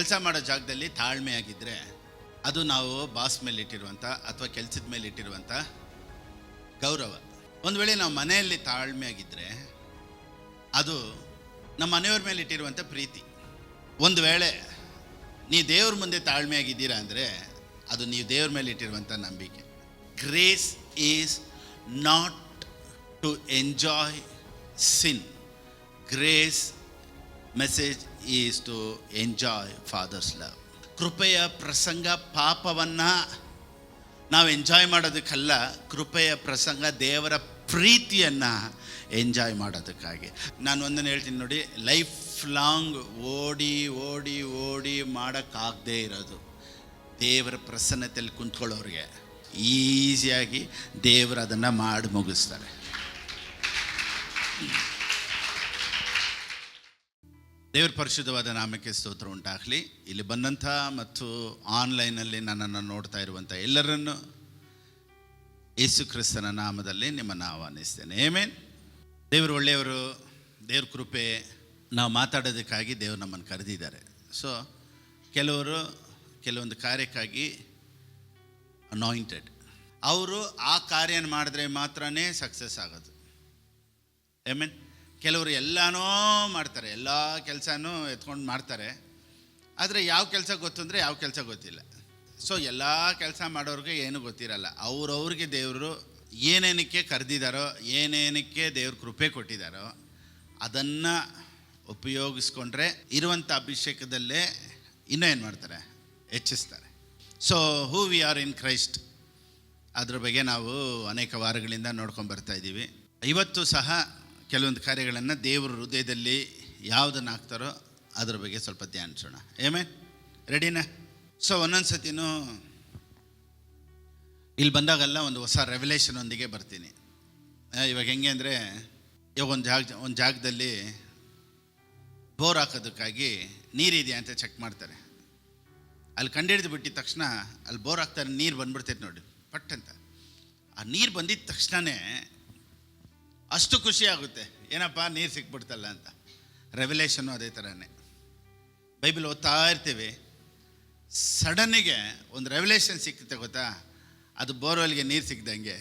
ಕೆಲಸ ಮಾಡೋ ಜಾಗದಲ್ಲಿ ತಾಳ್ಮೆಯಾಗಿದ್ದರೆ ಅದು ನಾವು ಬಾಸ್ ಮೇಲೆ ಇಟ್ಟಿರುವಂಥ ಅಥವಾ ಕೆಲಸದ ಮೇಲೆ ಇಟ್ಟಿರುವಂಥ ಗೌರವ. ಒಂದು ವೇಳೆ ನಾವು ಮನೆಯಲ್ಲಿ ತಾಳ್ಮೆಯಾಗಿದ್ದರೆ ಅದು ನಮ್ಮ ಮನೆಯವ್ರ ಮೇಲೆ ಇಟ್ಟಿರುವಂಥ ಪ್ರೀತಿ. ಒಂದು ವೇಳೆ ನೀವು ದೇವ್ರ ಮುಂದೆ ತಾಳ್ಮೆಯಾಗಿದ್ದೀರಾ ಅಂದರೆ ಅದು ನೀವು ದೇವ್ರ ಮೇಲೆ ಇಟ್ಟಿರುವಂಥ ನಂಬಿಕೆ. Grace is not to enjoy sin. Grace message is to enjoy father's love. ಕೃಪೆಯ ಪ್ರಸಂಗ ಪಾಪವನ್ನು ನಾವು ಎಂಜಾಯ್ ಮಾಡೋದಕ್ಕಲ್ಲ, ಕೃಪೆಯ ಪ್ರಸಂಗ ದೇವರ ಪ್ರೀತಿಯನ್ನು ಎಂಜಾಯ್ ಮಾಡೋದಕ್ಕಾಗಿ. ನಾನು ಒಂದನ್ನು ಹೇಳ್ತೀನಿ ನೋಡಿ, ಲೈಫ್ ಲಾಂಗ್ ಓಡಿ ಓಡಿ ಓಡಿ ಮಾಡೋಕ್ಕಾಗದೇ ಇರೋದು ದೇವರ ಪ್ರಸನ್ನತೆಯಲ್ಲಿ ಕುಂತ್ಕೊಳ್ಳೋರಿಗೆ ಈಸಿಯಾಗಿ ದೇವರು ಅದನ್ನು ಮಾಡಿ ಮುಗಿಸ್ತಾರೆ. ದೇವರ ಪರಿಶುದ್ಧವಾದ ನಾಮಕ್ಕೆ ಸ್ತೋತ್ರ ಉಂಟಾಗಲಿ. ಇಲ್ಲಿ ಬಂದಂಥ ಮತ್ತು ಆನ್ಲೈನಲ್ಲಿ ನನ್ನನ್ನು ನೋಡ್ತಾ ಇರುವಂಥ ಎಲ್ಲರನ್ನು ಯೇಸು ಕ್ರಿಸ್ತನ ನಾಮದಲ್ಲಿ ನಿಮ್ಮನ್ನು ಆಹ್ವಾನಿಸ್ತೇನೆ. ಆಮೆನ್. ದೇವರು ಒಳ್ಳೆಯವರು, ದೇವ್ರ ಕೃಪೆ. ನಾವು ಮಾತಾಡೋದಕ್ಕಾಗಿ ದೇವರು ನಮ್ಮನ್ನು ಕರೆದಿದ್ದಾರೆ. ಸೊ ಕೆಲವೊಂದು ಕಾರ್ಯಕ್ಕಾಗಿ ಅನಾಯಿಂಟೆಡ್, ಅವರು ಆ ಕಾರ್ಯನ ಮಾಡಿದ್ರೆ ಮಾತ್ರನೇ ಸಕ್ಸಸ್ ಆಗೋದು. ಆಮೆನ್. ಕೆಲವರು ಎಲ್ಲನೂ ಮಾಡ್ತಾರೆ, ಎಲ್ಲ ಕೆಲಸನೂ ಎತ್ಕೊಂಡು ಮಾಡ್ತಾರೆ, ಆದರೆ ಯಾವ ಕೆಲಸ ಗೊತ್ತು ಅಂದರೆ ಯಾವ ಕೆಲಸ ಗೊತ್ತಿಲ್ಲ. ಸೊ ಎಲ್ಲ ಕೆಲಸ ಮಾಡೋರಿಗೆ ಏನೂ ಗೊತ್ತಿರಲ್ಲ. ಅವ್ರವ್ರಿಗೆ ದೇವರು ಏನೇನಕ್ಕೆ ಕರೆದಿದ್ದಾರೋ, ಏನೇನಕ್ಕೆ ದೇವ್ರ ಕೃಪೆ ಕೊಟ್ಟಿದ್ದಾರೋ ಅದನ್ನು ಉಪಯೋಗಿಸ್ಕೊಂಡ್ರೆ ಇರುವಂಥ ಅಭಿಷೇಕದಲ್ಲೇ ಇನ್ನೂ ಏನು ಮಾಡ್ತಾರೆ, ಹೆಚ್ಚಿಸ್ತಾರೆ. So who we are in Christ, ಅದ್ರ ಬಗ್ಗೆ ನಾವು ಅನೇಕ ವಾರಗಳಿಂದ ನೋಡ್ಕೊಂಡು ಬರ್ತಾ ಇದ್ದೀವಿ. ಇವತ್ತು ಸಹ ಕೆಲವೊಂದು ಕಾರ್ಯಗಳನ್ನು ದೇವ್ರ ಹೃದಯದಲ್ಲಿ ಯಾವುದನ್ನು ಹಾಕ್ತಾರೋ ಅದ್ರ ಬಗ್ಗೆ ಸ್ವಲ್ಪ ಧ್ಯಾನಿಸೋಣ. ಆಮೆನ್. ರೆಡಿನಾ? ಸೊ ಒಂದೊಂದು ಸತಿನೂ ಇಲ್ಲಿ ಬಂದಾಗೆಲ್ಲ ಒಂದು ಹೊಸ ರೆವಲೇಷನ್ ಒಂದಿಗೆ ಬರ್ತೀನಿ. ಇವಾಗ ಹೆಂಗೆ ಅಂದರೆ, ಇವಾಗ ಒಂದು ಜಾಗದಲ್ಲಿ ಬೋರ್ ಹಾಕೋದಕ್ಕಾಗಿ ನೀರಿದೆಯಾ ಅಂತ ಚೆಕ್ ಮಾಡ್ತಾರೆ. ಅಲ್ಲಿ ಕಂಡುಹಿಡಿದು ಬಿಟ್ಟಿದ ತಕ್ಷಣ ಅಲ್ಲಿ ಬೋರ್ ಹಾಕ್ತಾರೆ, ನೀರು ಬಂದ್ಬಿಡ್ತೈತೆ ನೋಡಿ ಪಟ್ ಅಂತ. ಆ ನೀರು ಬಂದಿದ್ದ ತಕ್ಷಣವೇ ಅಷ್ಟು ಖುಷಿ ಆಗುತ್ತೆ, ಏನಪ್ಪ ನೀರು ಸಿಕ್ಬಿಡ್ತಲ್ಲ ಅಂತ. ರೆವಲೇಷನ್ನು ಅದೇ ಥರನೇ. ಬೈಬಲ್ ಓದ್ತಾ ಇರ್ತೀವಿ, ಸಡನ್ನಿಗೆ ಒಂದು ರೆವಲೇಷನ್ ಸಿಕ್ಕಿತೆ ಗೊತ್ತಾ, ಅದು ಬೋರ್ವೆಲ್ಗೆ ನೀರು ಸಿಕ್ಕಿದಂಗೆ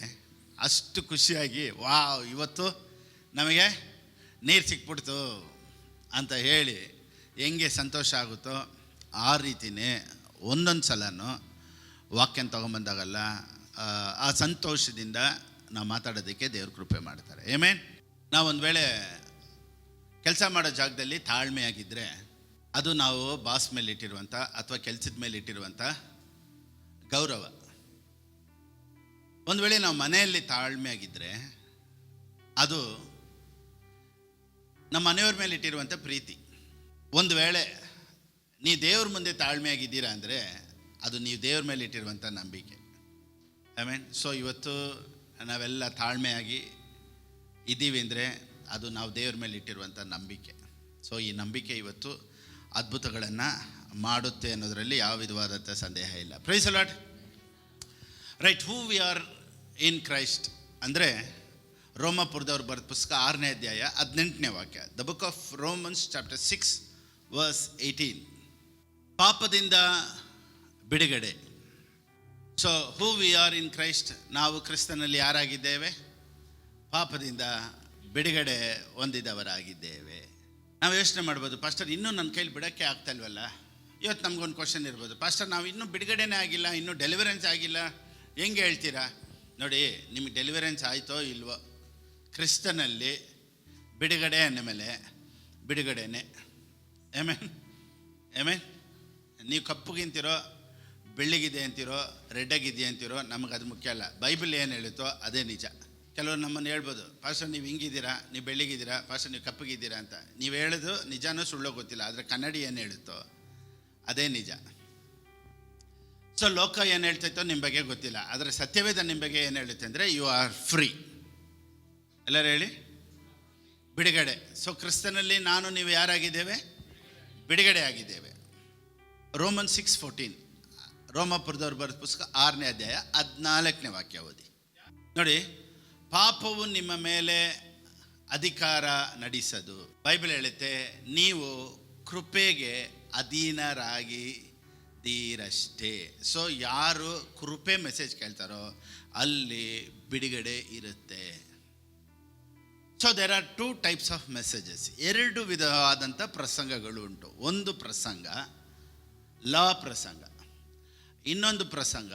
ಅಷ್ಟು ಖುಷಿಯಾಗಿ ವಾವ್ ಇವತ್ತು ನಮಗೆ ನೀರು ಸಿಕ್ಬಿಡ್ತು ಅಂತ ಹೇಳಿ ಹೆಂಗೆ ಸಂತೋಷ ಆಗುತ್ತೋ ಆ ರೀತಿಯೇ ಒಂದೊಂದು ಸಲನೂ ವಾಕ್ಯನ ತೊಗೊಂಬಂದಾಗಲ್ಲ ಆ ಸಂತೋಷದಿಂದ ನಾವು ಮಾತಾಡೋದಕ್ಕೆ ದೇವ್ರ ಕೃಪೆ ಮಾಡ್ತಾರೆ. ಆಮೆನ್. ನಾವು ಒಂದು ವೇಳೆ ಕೆಲಸ ಮಾಡೋ ಜಾಗದಲ್ಲಿ ತಾಳ್ಮೆಯಾಗಿದ್ದರೆ ಅದು ನಾವು ಬಾಸ್ ಮೇಲೆ ಇಟ್ಟಿರುವಂಥ ಅಥವಾ ಕೆಲಸದ ಮೇಲೆ ಇಟ್ಟಿರುವಂಥ ಗೌರವ. ಒಂದು ವೇಳೆ ನಾವು ಮನೆಯಲ್ಲಿ ತಾಳ್ಮೆಯಾಗಿದ್ದರೆ ಅದು ನಮ್ಮ ಮನೆಯವ್ರ ಮೇಲೆ ಇಟ್ಟಿರುವಂಥ ಪ್ರೀತಿ. ಒಂದು ವೇಳೆ ನೀವು ದೇವ್ರ ಮುಂದೆ ತಾಳ್ಮೆಯಾಗಿದ್ದೀರಾ ಅಂದರೆ ಅದು ನೀವು ದೇವ್ರ ಮೇಲೆ ಇಟ್ಟಿರುವಂಥ ನಂಬಿಕೆ. ಆಮೆನ್. ಸೊ ಇವತ್ತು ನಾವೆಲ್ಲ ತಾಳ್ಮೆಯಾಗಿ ಇದ್ದೀವಿ ಅಂದರೆ ಅದು ನಾವು ದೇವ್ರ ಮೇಲೆ ಇಟ್ಟಿರುವಂಥ ನಂಬಿಕೆ. ಸೊ ಈ ನಂಬಿಕೆ ಇವತ್ತು ಅದ್ಭುತಗಳನ್ನು ಮಾಡುತ್ತೆ ಅನ್ನೋದರಲ್ಲಿ ಯಾವ ವಿಧವಾದಂಥ ಸಂದೇಹ ಇಲ್ಲ. Praise the Lord. Right, who we are in Christ ಅಂದರೆ ರೋಮಾಪುರದವ್ರು ಬರೆದ ಪುಸ್ತಕ 6ನೇ ಅಧ್ಯಾಯ 18ನೇ ವಾಕ್ಯ. The book of Romans chapter 6 verse 18. ಪಾಪದಿಂದ ಬಿಡುಗಡೆ. So who we are in Christ, ನಾವು ಕ್ರಿಸ್ತನಲ್ಲಿ ಯಾರಾಗಿದ್ದೇವೆ? ಪಾಪದಿಂದ ಬಿಡುಗಡೆ ಹೊಂದಿದವರಾಗಿದ್ದೇವೆ. ನಾವು ಯೋಚನೆ ಮಾಡ್ಬೋದು, ಪಾಸ್ಟರ್ ಇನ್ನೂ ನನ್ನ ಕೈಲಿ ಬಿಡೋಕ್ಕೆ ಆಗ್ತಾ ಇಲ್ವಲ್ಲ. ಇವತ್ತು ನಮಗೊಂದು ಕ್ವಶನ್ ಇರ್ಬೋದು, ಪಾಸ್ಟರ್ ನಾವು ಇನ್ನೂ ಬಿಡುಗಡೆನೇ ಆಗಿಲ್ಲ, ಇನ್ನೂ ಡೆಲಿವರೆನ್ಸ್ ಆಗಿಲ್ಲ, ಹೆಂಗೆ ಹೇಳ್ತೀರಾ? ನೋಡಿ, ನಿಮಗೆ ಡೆಲಿವರೆನ್ಸ್ ಆಯಿತೋ ಇಲ್ವೋ, ಕ್ರಿಸ್ತನಲ್ಲಿ ಬಿಡುಗಡೆ ಅಂದ ಮೇಲೆ ಬಿಡುಗಡೆನೇ. ಆಮೆನ್. ಆಮೆನ್. ನೀವು ಕಪ್ಪುಗಿಂತಿರೋ, ಬೆಳ್ಳಿಗಿದೆ ಅಂತಿರೋ, ರೆಡ್ಡಾಗಿದೆ ಅಂತಿರೋ, ನಮಗೆ ಅದು ಮುಖ್ಯ ಅಲ್ಲ. ಬೈಬಲ್ ಏನು ಹೇಳುತ್ತೋ ಅದೇ ನಿಜ. ಕೆಲವರು ನಮ್ಮನ್ನು ಹೇಳ್ಬೋದು, ಪಾಸ್ಟರ್ ನೀವು ಹಿಂಗಿದ್ದೀರಾ, ನೀವು ಬೆಳ್ಳಿಗಿದ್ದೀರಾ, ಪಾಸ್ಟರ್ ನೀವು ಕಪ್ಪಗಿದ್ದೀರಾ ಅಂತ. ನೀವು ಹೇಳೋದು ನಿಜನೋ ಸುಳ್ಳೋ ಗೊತ್ತಿಲ್ಲ, ಆದರೆ ಕನ್ನಡಿ ಏನು ಹೇಳುತ್ತೋ ಅದೇ ನಿಜ. ಸೊ ಲೋಕ ಏನು ಹೇಳ್ತೈತೋ ನಿಮ್ಮ ಬಗ್ಗೆ ಗೊತ್ತಿಲ್ಲ, ಆದರೆ ಸತ್ಯವೇದ ನಿಮ್ಮ ಬಗ್ಗೆ ಏನು ಹೇಳುತ್ತೆ ಅಂದರೆ ಯು ಆರ್ ಫ್ರೀ. ಎಲ್ಲರೂ ಹೇಳಿ, ಬಿಡುಗಡೆ. ಸೊ ಕ್ರಿಸ್ತನಲ್ಲಿ ನಾನು ನೀವು ಯಾರಾಗಿದ್ದೇವೆ? ಬಿಡುಗಡೆ ಆಗಿದ್ದೇವೆ. ರೋಮನ್ 6:14, ರೋಮಾಪುರದವ್ರು ಬರೆದ ಪುಸ್ತಕ 6ನೇ ಅಧ್ಯಾಯ 14ನೇ ವಾಕ್ಯ ಓದಿ ನೋಡಿ. ಪಾಪವು ನಿಮ್ಮ ಮೇಲೆ ಅಧಿಕಾರ ನಡೆಸದು. ಬೈಬಲ್ ಹೇಳುತ್ತೆ, ನೀವು ಕೃಪೆಗೆ ಅಧೀನರಾಗಿದ್ದೀರಷ್ಟೇ. ಸೊ ಯಾರು ಕೃಪೆ ಮೆಸೇಜ್ ಕೇಳ್ತಾರೋ ಅಲ್ಲಿ ಬಿಡುಗಡೆ ಇರುತ್ತೆ. So there are 2 types of messages. 2 ವಿಧವಾದಂಥ ಪ್ರಸಂಗಗಳು ಉಂಟು. ಒಂದು ಪ್ರಸಂಗ ಲಾ ಪ್ರಸಂಗ, ಇನ್ನೊಂದು ಪ್ರಸಂಗ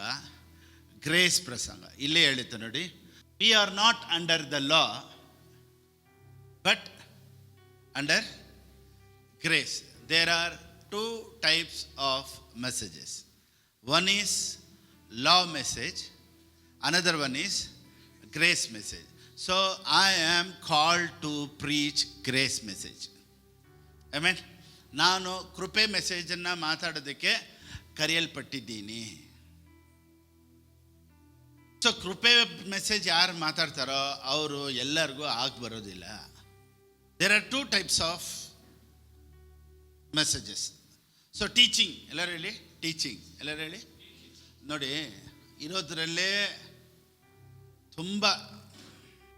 ಗ್ರೇಸ್ ಪ್ರಸಂಗ. ಇಲ್ಲೇ ಹೇಳಿತ್ತು ನೋಡಿ, we are not under the law but under grace. There are 2 types of messages. One is law message, another one is grace message. So I am called to preach grace message. Amen. ನಾನು ಕೃಪೆ ಮೆಸೇಜನ್ನು ಮಾತಾಡೋದಕ್ಕೆ ಕರೆಯಲ್ಪಟ್ಟಿದ್ದೀನಿ. So ಕೃಪೆ message ಯಾರು ಮಾತಾಡ್ತಾರೋ ಅವರು ಎಲ್ಲರಿಗೂ ಆಗಿ ಬರೋದಿಲ್ಲ. There are 2 types of messages. So teaching, ಎಲ್ಲರೂ ಹೇಳಿ ಟೀಚಿಂಗ್, ಎಲ್ಲರೂ ಹೇಳಿ. ನೋಡಿ, ಇರೋದ್ರಲ್ಲೇ ತುಂಬ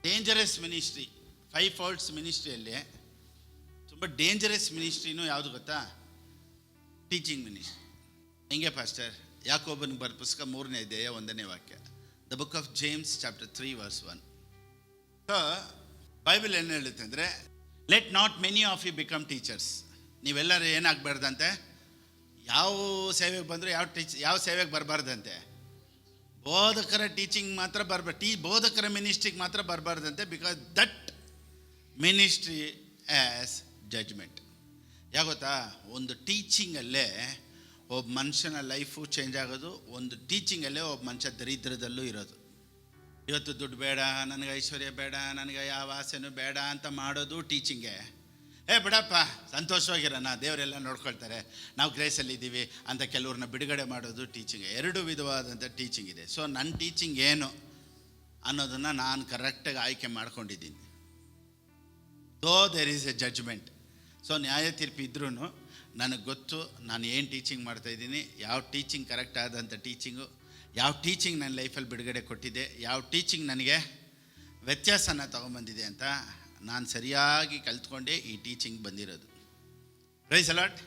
ಡೇಂಜರಸ್ ಮಿನಿಸ್ಟ್ರಿ, 5 ಫೋಲ್ಡ್ಸ್ ಮಿನಿಸ್ಟ್ರಿಯಲ್ಲಿ ತುಂಬ ಡೇಂಜರಸ್ ಮಿನಿಸ್ಟ್ರಿನೂ ಯಾವುದು ಗೊತ್ತಾ? Teaching ministry. ಹಿಂಗೆ ಪಾಸ್ಟರ್ ಯಾಕೋಬನಿಗೆ ಬರೆದ ಪುಸ್ತಕ 3ನೇ ಅಧ್ಯಾಯ 1ನೇ ವಾಕ್ಯ, the book of James chapter 3 verse 1. So Bible ಏನು ಹೇಳುತ್ತೆ ಅಂದರೆ, let not many of you become teachers. ನೀವೆಲ್ಲರೂ ಏನಾಗಬಾರ್ದಂತೆ, ಯಾವ ಸೇವೆಗೆ ಬಂದರೂ ಯಾವ ಸೇವೆಗೆ ಬರಬಾರ್ದಂತೆ, ಬೋಧಕರ ಟೀಚಿಂಗ್ ಮಾತ್ರ ಬೋಧಕರ ಮಿನಿಸ್ಟ್ರಿಗೆ ಮಾತ್ರ ಬರಬಾರ್ದಂತೆ. Because that ministry as judgment. ಯಾಗೊತ್ತಾ, ಒಂದು ಟೀಚಿಂಗಲ್ಲೇ ಒಬ್ಬ ಮನುಷ್ಯನ ಲೈಫು ಚೇಂಜ್ ಆಗೋದು, ಒಂದು ಟೀಚಿಂಗಲ್ಲೇ ಒಬ್ಬ ಮನುಷ್ಯ ದರಿದ್ರದಲ್ಲೂ ಇರೋದು. ಇವತ್ತು ದುಡ್ಡು ಬೇಡ, ನನಗೆ ಐಶ್ವರ್ಯ ಬೇಡ, ನನಗೆ ಯಾವ ಆಸೆನೂ ಬೇಡ ಅಂತ ಮಾಡೋದು ಟೀಚಿಂಗೇ. ಬಿಡಪ್ಪ ಸಂತೋಷವಾಗಿರೋಣ, ದೇವರೆಲ್ಲ ನೋಡ್ಕೊಳ್ತಾರೆ, ನಾವು ಗ್ರೇಸಲ್ಲಿದ್ದೀವಿ ಅಂತ ಕೆಲವ್ರನ್ನ ಬಿಡುಗಡೆ ಮಾಡೋದು ಟೀಚಿಂಗ್. 2 ವಿಧವಾದಂಥ ಟೀಚಿಂಗ್ ಇದೆ. ಸೊ ನನ್ನ ಟೀಚಿಂಗ್ ಏನು ಅನ್ನೋದನ್ನು ನಾನು ಕರೆಕ್ಟಾಗಿ ಆಯ್ಕೆ ಮಾಡ್ಕೊಂಡಿದ್ದೀನಿ. Though there is a judgment. So ನ್ಯಾಯ ತೀರ್ಪು ಇದ್ರೂ ನನಗೆ ಗೊತ್ತು ನಾನು ಏನು ಟೀಚಿಂಗ್ ಮಾಡ್ತಾಯಿದ್ದೀನಿ, ಯಾವ ಟೀಚಿಂಗ್ ಕರೆಕ್ಟ್ ಆದಂಥ ಟೀಚಿಂಗು, ಯಾವ ಟೀಚಿಂಗ್ ನನ್ನ ಲೈಫಲ್ಲಿ ಬಿಡುಗಡೆ ಕೊಟ್ಟಿದೆ, ಯಾವ ಟೀಚಿಂಗ್ ನನಗೆ ವ್ಯತ್ಯಾಸನ ತೊಗೊಂಬಂದಿದೆ ಅಂತ ನಾನು ಸರಿಯಾಗಿ ಕಲ್ತ್ಕೊಂಡೆ ಈ ಟೀಚಿಂಗ್ ಬಂದಿರೋದು. Price allot.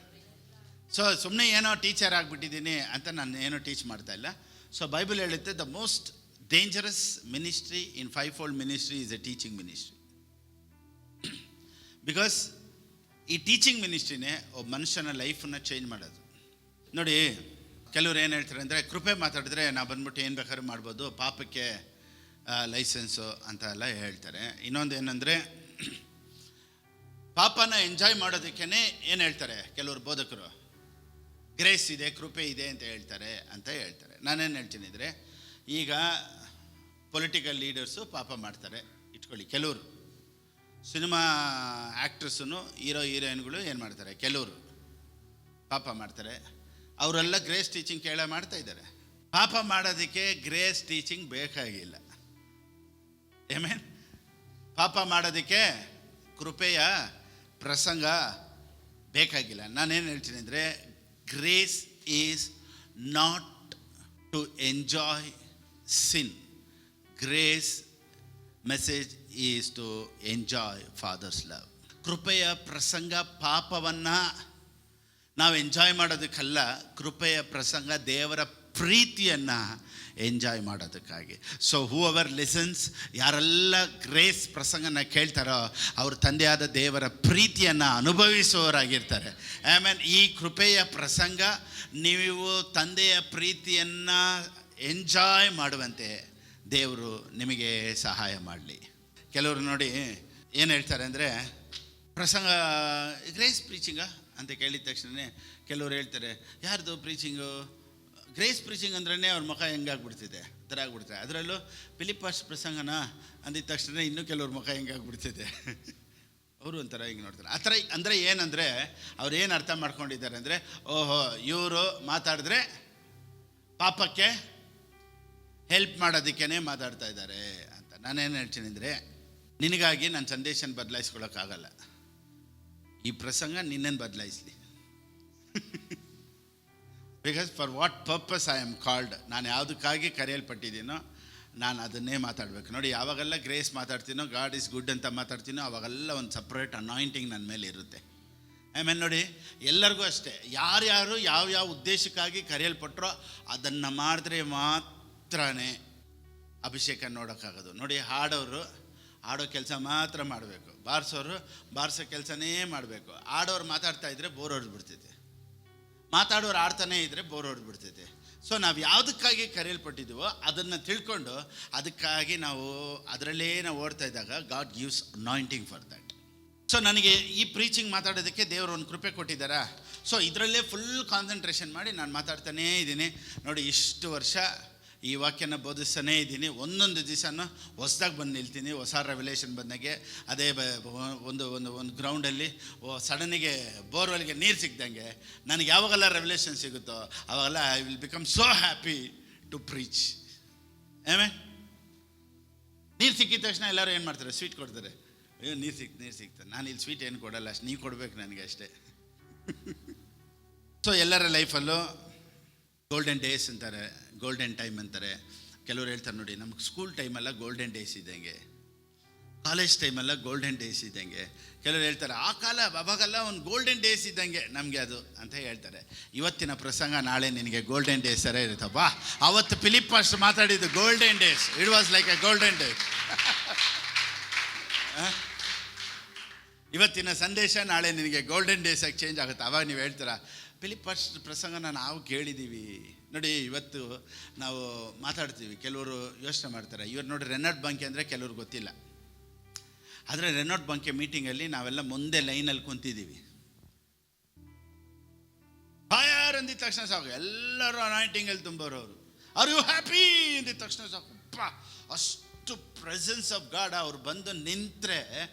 ಸೊ ಸುಮ್ಮನೆ ಏನೋ ಟೀಚರ್ ಆಗಿಬಿಟ್ಟಿದ್ದೀನಿ ಅಂತ ನಾನು ಏನೋ ಟೀಚ್ ಮಾಡ್ತಾಯಿಲ್ಲ. ಸೊ ಬೈಬಲ್ ಹೇಳುತ್ತೆ, the most dangerous ministry in 5 fold ministry is A teaching ministry. Because ಈ ಟೀಚಿಂಗ್ ಮಿನಿಸ್ಟ್ರಿನೇ ಒಬ್ಬ ಮನುಷ್ಯನ ಲೈಫನ್ನು ಚೇಂಜ್ ಮಾಡೋದು. ನೋಡಿ, ಕೆಲವ್ರು ಏನು ಹೇಳ್ತಾರೆ ಅಂದರೆ, ಕೃಪೆ ಮಾತಾಡಿದ್ರೆ ನಾವು ಬಂದ್ಬಿಟ್ಟು ಏನು ಬೇಕಾದ್ರೂ ಮಾಡ್ಬೋದು, ಪಾಪಕ್ಕೆ ಲೈಸೆನ್ಸು ಅಂತ ಎಲ್ಲ ಹೇಳ್ತಾರೆ. ಇನ್ನೊಂದು ಏನಂದರೆ, ಪಾಪನ ಎಂಜಾಯ್ ಮಾಡೋದಕ್ಕೇ ಏನು ಹೇಳ್ತಾರೆ ಕೆಲವರು ಬೋಧಕರು, ಗ್ರೇಸ್ ಇದೆ, ಕೃಪೆ ಇದೆ ಅಂತ ಹೇಳ್ತಾರೆ. ನಾನೇನು ಹೇಳ್ತೀನಿ ಅಂದರೆ, ಈಗ ಪೊಲಿಟಿಕಲ್ ಲೀಡರ್ಸು ಪಾಪ ಮಾಡ್ತಾರೆ ಇಟ್ಕೊಳ್ಳಿ, ಕೆಲವರು ಸಿನಿಮಾ ಆ್ಯಕ್ಟ್ರಸ್ಸು, ಹೀರೋಯಿನ್ಗಳು ಏನು ಮಾಡ್ತಾರೆ, ಕೆಲವರು ಪಾಪ ಮಾಡ್ತಾರೆ. ಅವರೆಲ್ಲ ಗ್ರೇಸ್ ಟೀಚಿಂಗ್ ಮಾಡ್ತಾ ಇದ್ದಾರೆ. ಪಾಪ ಮಾಡೋದಕ್ಕೆ ಗ್ರೇಸ್ ಟೀಚಿಂಗ್ ಬೇಕಾಗಿಲ್ಲ. ಆಮೆನ್. ಪಾಪ ಮಾಡೋದಕ್ಕೆ ಕೃಪೆಯ ಪ್ರಸಂಗ ಬೇಕಾಗಿಲ್ಲ. ನಾನೇನು ಹೇಳ್ತೀನಿ ಅಂದರೆ, grace is not to enjoy sin. Grace message is to enjoy father's love. ಕೃಪೆಯ ಪ್ರಸಂಗ ಪಾಪವನ್ನು ನಾವು ಎಂಜಾಯ್ ಮಾಡೋದಕ್ಕಲ್ಲ, ಕೃಪೆಯ ಪ್ರಸಂಗ ದೇವರ ಪ್ರೀತಿಯನ್ನು ಎಂಜಾಯ್ ಮಾಡೋದಕ್ಕಾಗಿ. ಸೊ ಹೂ ಎವರ್ ಲಿಸನ್ಸ್, ಯಾರೆಲ್ಲ ಗ್ರೇಸ್ ಪ್ರಸಂಗನ ಕೇಳ್ತಾರೋ ಅವ್ರ ತಂದೆಯಾದ ದೇವರ ಪ್ರೀತಿಯನ್ನು ಅನುಭವಿಸುವವರಾಗಿರ್ತಾರೆ. ಆಮೇಲೆ ಈ ಕೃಪೆಯ ಪ್ರಸಂಗ ನೀವು ತಂದೆಯ ಪ್ರೀತಿಯನ್ನು ಎಂಜಾಯ್ ಮಾಡುವಂತೆ ದೇವರು ನಿಮಗೆ ಸಹಾಯ ಮಾಡಲಿ. ಕೆಲವರು ನೋಡಿ ಏನು ಹೇಳ್ತಾರೆ ಅಂದರೆ, ಪ್ರಸಂಗ ಗ್ರೇಸ್ ಪ್ರೀಚಿಂಗ ಅಂತ ಕೇಳಿದ ತಕ್ಷಣ ಕೆಲವರು ಹೇಳ್ತಾರೆ, ಯಾರ್ದು ಪ್ರೀಚಿಂಗು? ಗ್ರೇಸ್ ಪ್ರೀಚಿಂಗ್ ಅಂದ್ರೇ ಅವ್ರ ಮುಖ ಹೆಂಗಾಗ್ಬಿಡ್ತಿದೆ, ಥರ ಆಗ್ಬಿಡ್ತಾರೆ. ಅದರಲ್ಲೂ ಫಿಲಿಪ್ಪಸ್ ಪ್ರಸಂಗನ ಅಂದಿದ ತಕ್ಷಣ ಇನ್ನೂ ಕೆಲವ್ರ ಮುಖ ಹೆಂಗಾಗ್ಬಿಡ್ತಿದೆ, ಅವರು ಒಂಥರ ಹಿಂಗೆ ನೋಡ್ತಾರೆ. ಆ ಥರ ಅಂದರೆ ಏನಂದರೆ, ಅವ್ರು ಏನು ಅರ್ಥ ಮಾಡ್ಕೊಂಡಿದ್ದಾರೆ ಅಂದರೆ, ಓಹೋ ಇವರು ಮಾತಾಡಿದ್ರೆ ಪಾಪಕ್ಕೆ ಹೆಲ್ಪ್ ಮಾಡೋದಕ್ಕೇ ಮಾತಾಡ್ತಾ ಇದ್ದಾರೆ ಅಂತ. ನಾನೇನು ಹೇಳ್ತೀನಿ ಅಂದರೆ, ನಿನಗಾಗಿ ನನ್ನ ಸಂದೇಶನ ಬದಲಾಯಿಸ್ಕೊಳ್ಳೋಕ್ಕಾಗಲ್ಲ. ಈ ಪ್ರಸಂಗ ನಿನ್ನನ್ನು ಬದಲಾಯಿಸಲಿ. Because for what purpose I am called, ನಾನು ಯಾವುದಕ್ಕಾಗಿ ಕರೆಯಲ್ಪಟ್ಟಿದ್ದೀನೋ ನಾನು ಅದನ್ನೇ ಮಾತಾಡಬೇಕು. ನೋಡಿ, ಯಾವಾಗೆಲ್ಲ ಗ್ರೇಸ್ ಮಾತಾಡ್ತೀನೋ, ಗಾಡ್ ಈಸ್ ಗುಡ್ ಅಂತ ಮಾತಾಡ್ತೀನೋ, ಅವಾಗೆಲ್ಲ ಒಂದು ಸಪ್ರೇಟ್ ಅನಾಯಿಂಟಿಂಗ್ ನನ್ನ ಮೇಲೆ ಇರುತ್ತೆ. ಆಮೇಲೆ ನೋಡಿ, ಎಲ್ಲರಿಗೂ ಅಷ್ಟೇ, ಯಾರ್ಯಾರು ಯಾವ ಉದ್ದೇಶಕ್ಕಾಗಿ ಕರೆಯಲ್ಪಟ್ಟರೋ ಅದನ್ನು ಮಾಡಿದ್ರೆ ಮಾತ್ರನೇ ಅಭಿಷೇಕ ನೋಡೋಕ್ಕಾಗೋದು. ನೋಡಿ, ಹಾಡೋ ಕೆಲಸ ಮಾತ್ರ ಮಾಡಬೇಕು, ಬಾರಿಸೋ ಕೆಲಸನೇ ಮಾಡಬೇಕು. ಆಡೋರು ಮಾತಾಡ್ತಾ ಇದ್ದರೆ ಬೋರ್ ಹೊಡೆದ್ಬಿಡ್ತೈತೆ, ಮಾತಾಡೋರು ಆಡ್ತಾನೇ ಇದ್ದರೆ ಬೋರ್ ಹೊಡೆದ್ಬಿಡ್ತೈತೆ. ಸೊ ನಾವು ಯಾವುದಕ್ಕಾಗಿ ಕರೆಯಲ್ಪಟ್ಟಿದ್ದೀವೋ ಅದನ್ನು ತಿಳ್ಕೊಂಡು ಅದಕ್ಕಾಗಿ ನಾವು ಅದರಲ್ಲೇ ಓಡ್ತಾ ಇದ್ದಾಗ god gives anointing for that. So ನನಗೆ ಈ ಪ್ರೀಚಿಂಗ್ ಮಾತಾಡೋದಕ್ಕೆ ದೇವರು ಒಂದು ಕೃಪೆ ಕೊಟ್ಟಿದ್ದಾರಾ. ಸೊ ಇದರಲ್ಲೇ ಫುಲ್ ಕಾನ್ಸಂಟ್ರೇಷನ್ ಮಾಡಿ ನಾನು ಮಾತಾಡ್ತಾನೇ ಇದ್ದೀನಿ. ನೋಡಿ, ಇಷ್ಟು ವರ್ಷ ಈ ವಾಕ್ಯನ ಬೋಧಿಸ್ತಾನೇ ಇದ್ದೀನಿ. ಒಂದೊಂದು ದಿವಸನೂ ಹೊಸ್ದಾಗಿ ಬಂದು ನಿಲ್ತೀನಿ. ಹೊಸ ರೆವಲ್ಯೂಷನ್ ಬಂದಾಗೆ ಅದೇ ಒಂದು ಗ್ರೌಂಡಲ್ಲಿ ಸಡನ್ನಿಗೆ ಬೋರ್ವೆಲ್ಗೆ ನೀರು ಸಿಕ್ದಂಗೆ ನನಗೆ ಯಾವಾಗೆಲ್ಲ ರೆವಲ್ಯೂಷನ್ ಸಿಗುತ್ತೋ ಅವಾಗೆಲ್ಲ I will become so happy to preach. ನೀರು ಸಿಕ್ಕಿದ ತಕ್ಷಣ ಎಲ್ಲರೂ ಏನು ಮಾಡ್ತಾರೆ? ಸ್ವೀಟ್ ಕೊಡ್ತಾರೆ. ಅಯ್ಯೋ, ನೀರು ಸಿಕ್ತದೆ. ನಾನು ಇಲ್ಲಿ ಸ್ವೀಟ್ ಏನು ಕೊಡಲ್ಲ, ಅಷ್ಟು ನೀವು ಕೊಡಬೇಕು ನನಗೆ ಅಷ್ಟೇ. ಸೊ ಎಲ್ಲರ ಲೈಫಲ್ಲೂ ಗೋಲ್ಡನ್ ಡೇಸ್ ಅಂತಾರೆ, ಗೋಲ್ಡನ್ ಟೈಮ್ ಅಂತಾರೆ. ಕೆಲವರು ಹೇಳ್ತಾರೆ, ನೋಡಿ ನಮ್ಗೆ ಸ್ಕೂಲ್ ಟೈಮೆಲ್ಲ ಗೋಲ್ಡನ್ ಡೇಸ್ ಇದ್ದಂಗೆ, ಕಾಲೇಜ್ ಟೈಮೆಲ್ಲ ಗೋಲ್ಡನ್ ಡೇಸ್ ಇದ್ದಂಗೆ. ಕೆಲವರು ಹೇಳ್ತಾರೆ, ಆ ಕಾಲ ಅವಾಗೆಲ್ಲ ಒಂದು ಗೋಲ್ಡನ್ ಡೇಸ್ ಇದ್ದಂಗೆ ನಮಗೆ ಅದು ಅಂತ ಹೇಳ್ತಾರೆ. ಇವತ್ತಿನ ಪ್ರಸಂಗ ನಾಳೆ ನಿನಗೆ ಗೋಲ್ಡನ್ ಡೇಸ್ ಥರ ಇರುತ್ತಪ್ಪ. ಅವತ್ತು ಫಿಲಿಪ್ ಪಾಸ್ಟರ್ ಮಾತಾಡಿದ್ದು golden days, it was like A golden day. ಇವತ್ತಿನ ಸಂದೇಶ ನಾಳೆ ನಿನಗೆ ಗೋಲ್ಡನ್ ಡೇಸ್ ಆಗಿ ಚೇಂಜ್ ಆಗುತ್ತೆ. ಆವಾಗ ನೀವು ಹೇಳ್ತೀರಾ, ಫಿಲಿಪ್ ಪಾಸ್ಟರ್ ಪ್ರಸಂಗನ ನಾವು ಕೇಳಿದ್ದೀವಿ. ನೋಡಿ, ಇವತ್ತು ನಾವು ಮಾತಾಡ್ತೀವಿ, ಕೆಲವರು ಯೋಚನೆ ಮಾಡ್ತಾರೆ, ಇವ್ರು ನೋಡಿ ರೆನಾಲ್ಡ್ ಬಂಕೆ ಅಂದರೆ ಕೆಲವ್ರಿಗೆ ಗೊತ್ತಿಲ್ಲ. ಆದರೆ ರೆನಾಲ್ಡ್ ಬಂಕೆ ಮೀಟಿಂಗಲ್ಲಿ ನಾವೆಲ್ಲ ಮುಂದೆ ಲೈನಲ್ಲಿ ಕುಂತಿದ್ದೀವಿ. ಫೈರ್ ಅಂದಿದ ತಕ್ಷಣ ಸಾಕು, ಎಲ್ಲರೂ ಅನಾಯಿಂಟಿಂಗಲ್ಲಿ ತುಂಬೋರು. ಅವರು ಆರ್ ಯು ಹ್ಯಾಪಿ ಅಂದಿದ ತಕ್ಷಣ ಸಾಕು, ಅಷ್ಟು ಪ್ರೆಸೆನ್ಸ್ ಆಫ್ ಗಾಡ್. ಅವ್ರು ಬಂದು ನಿಂತರೆ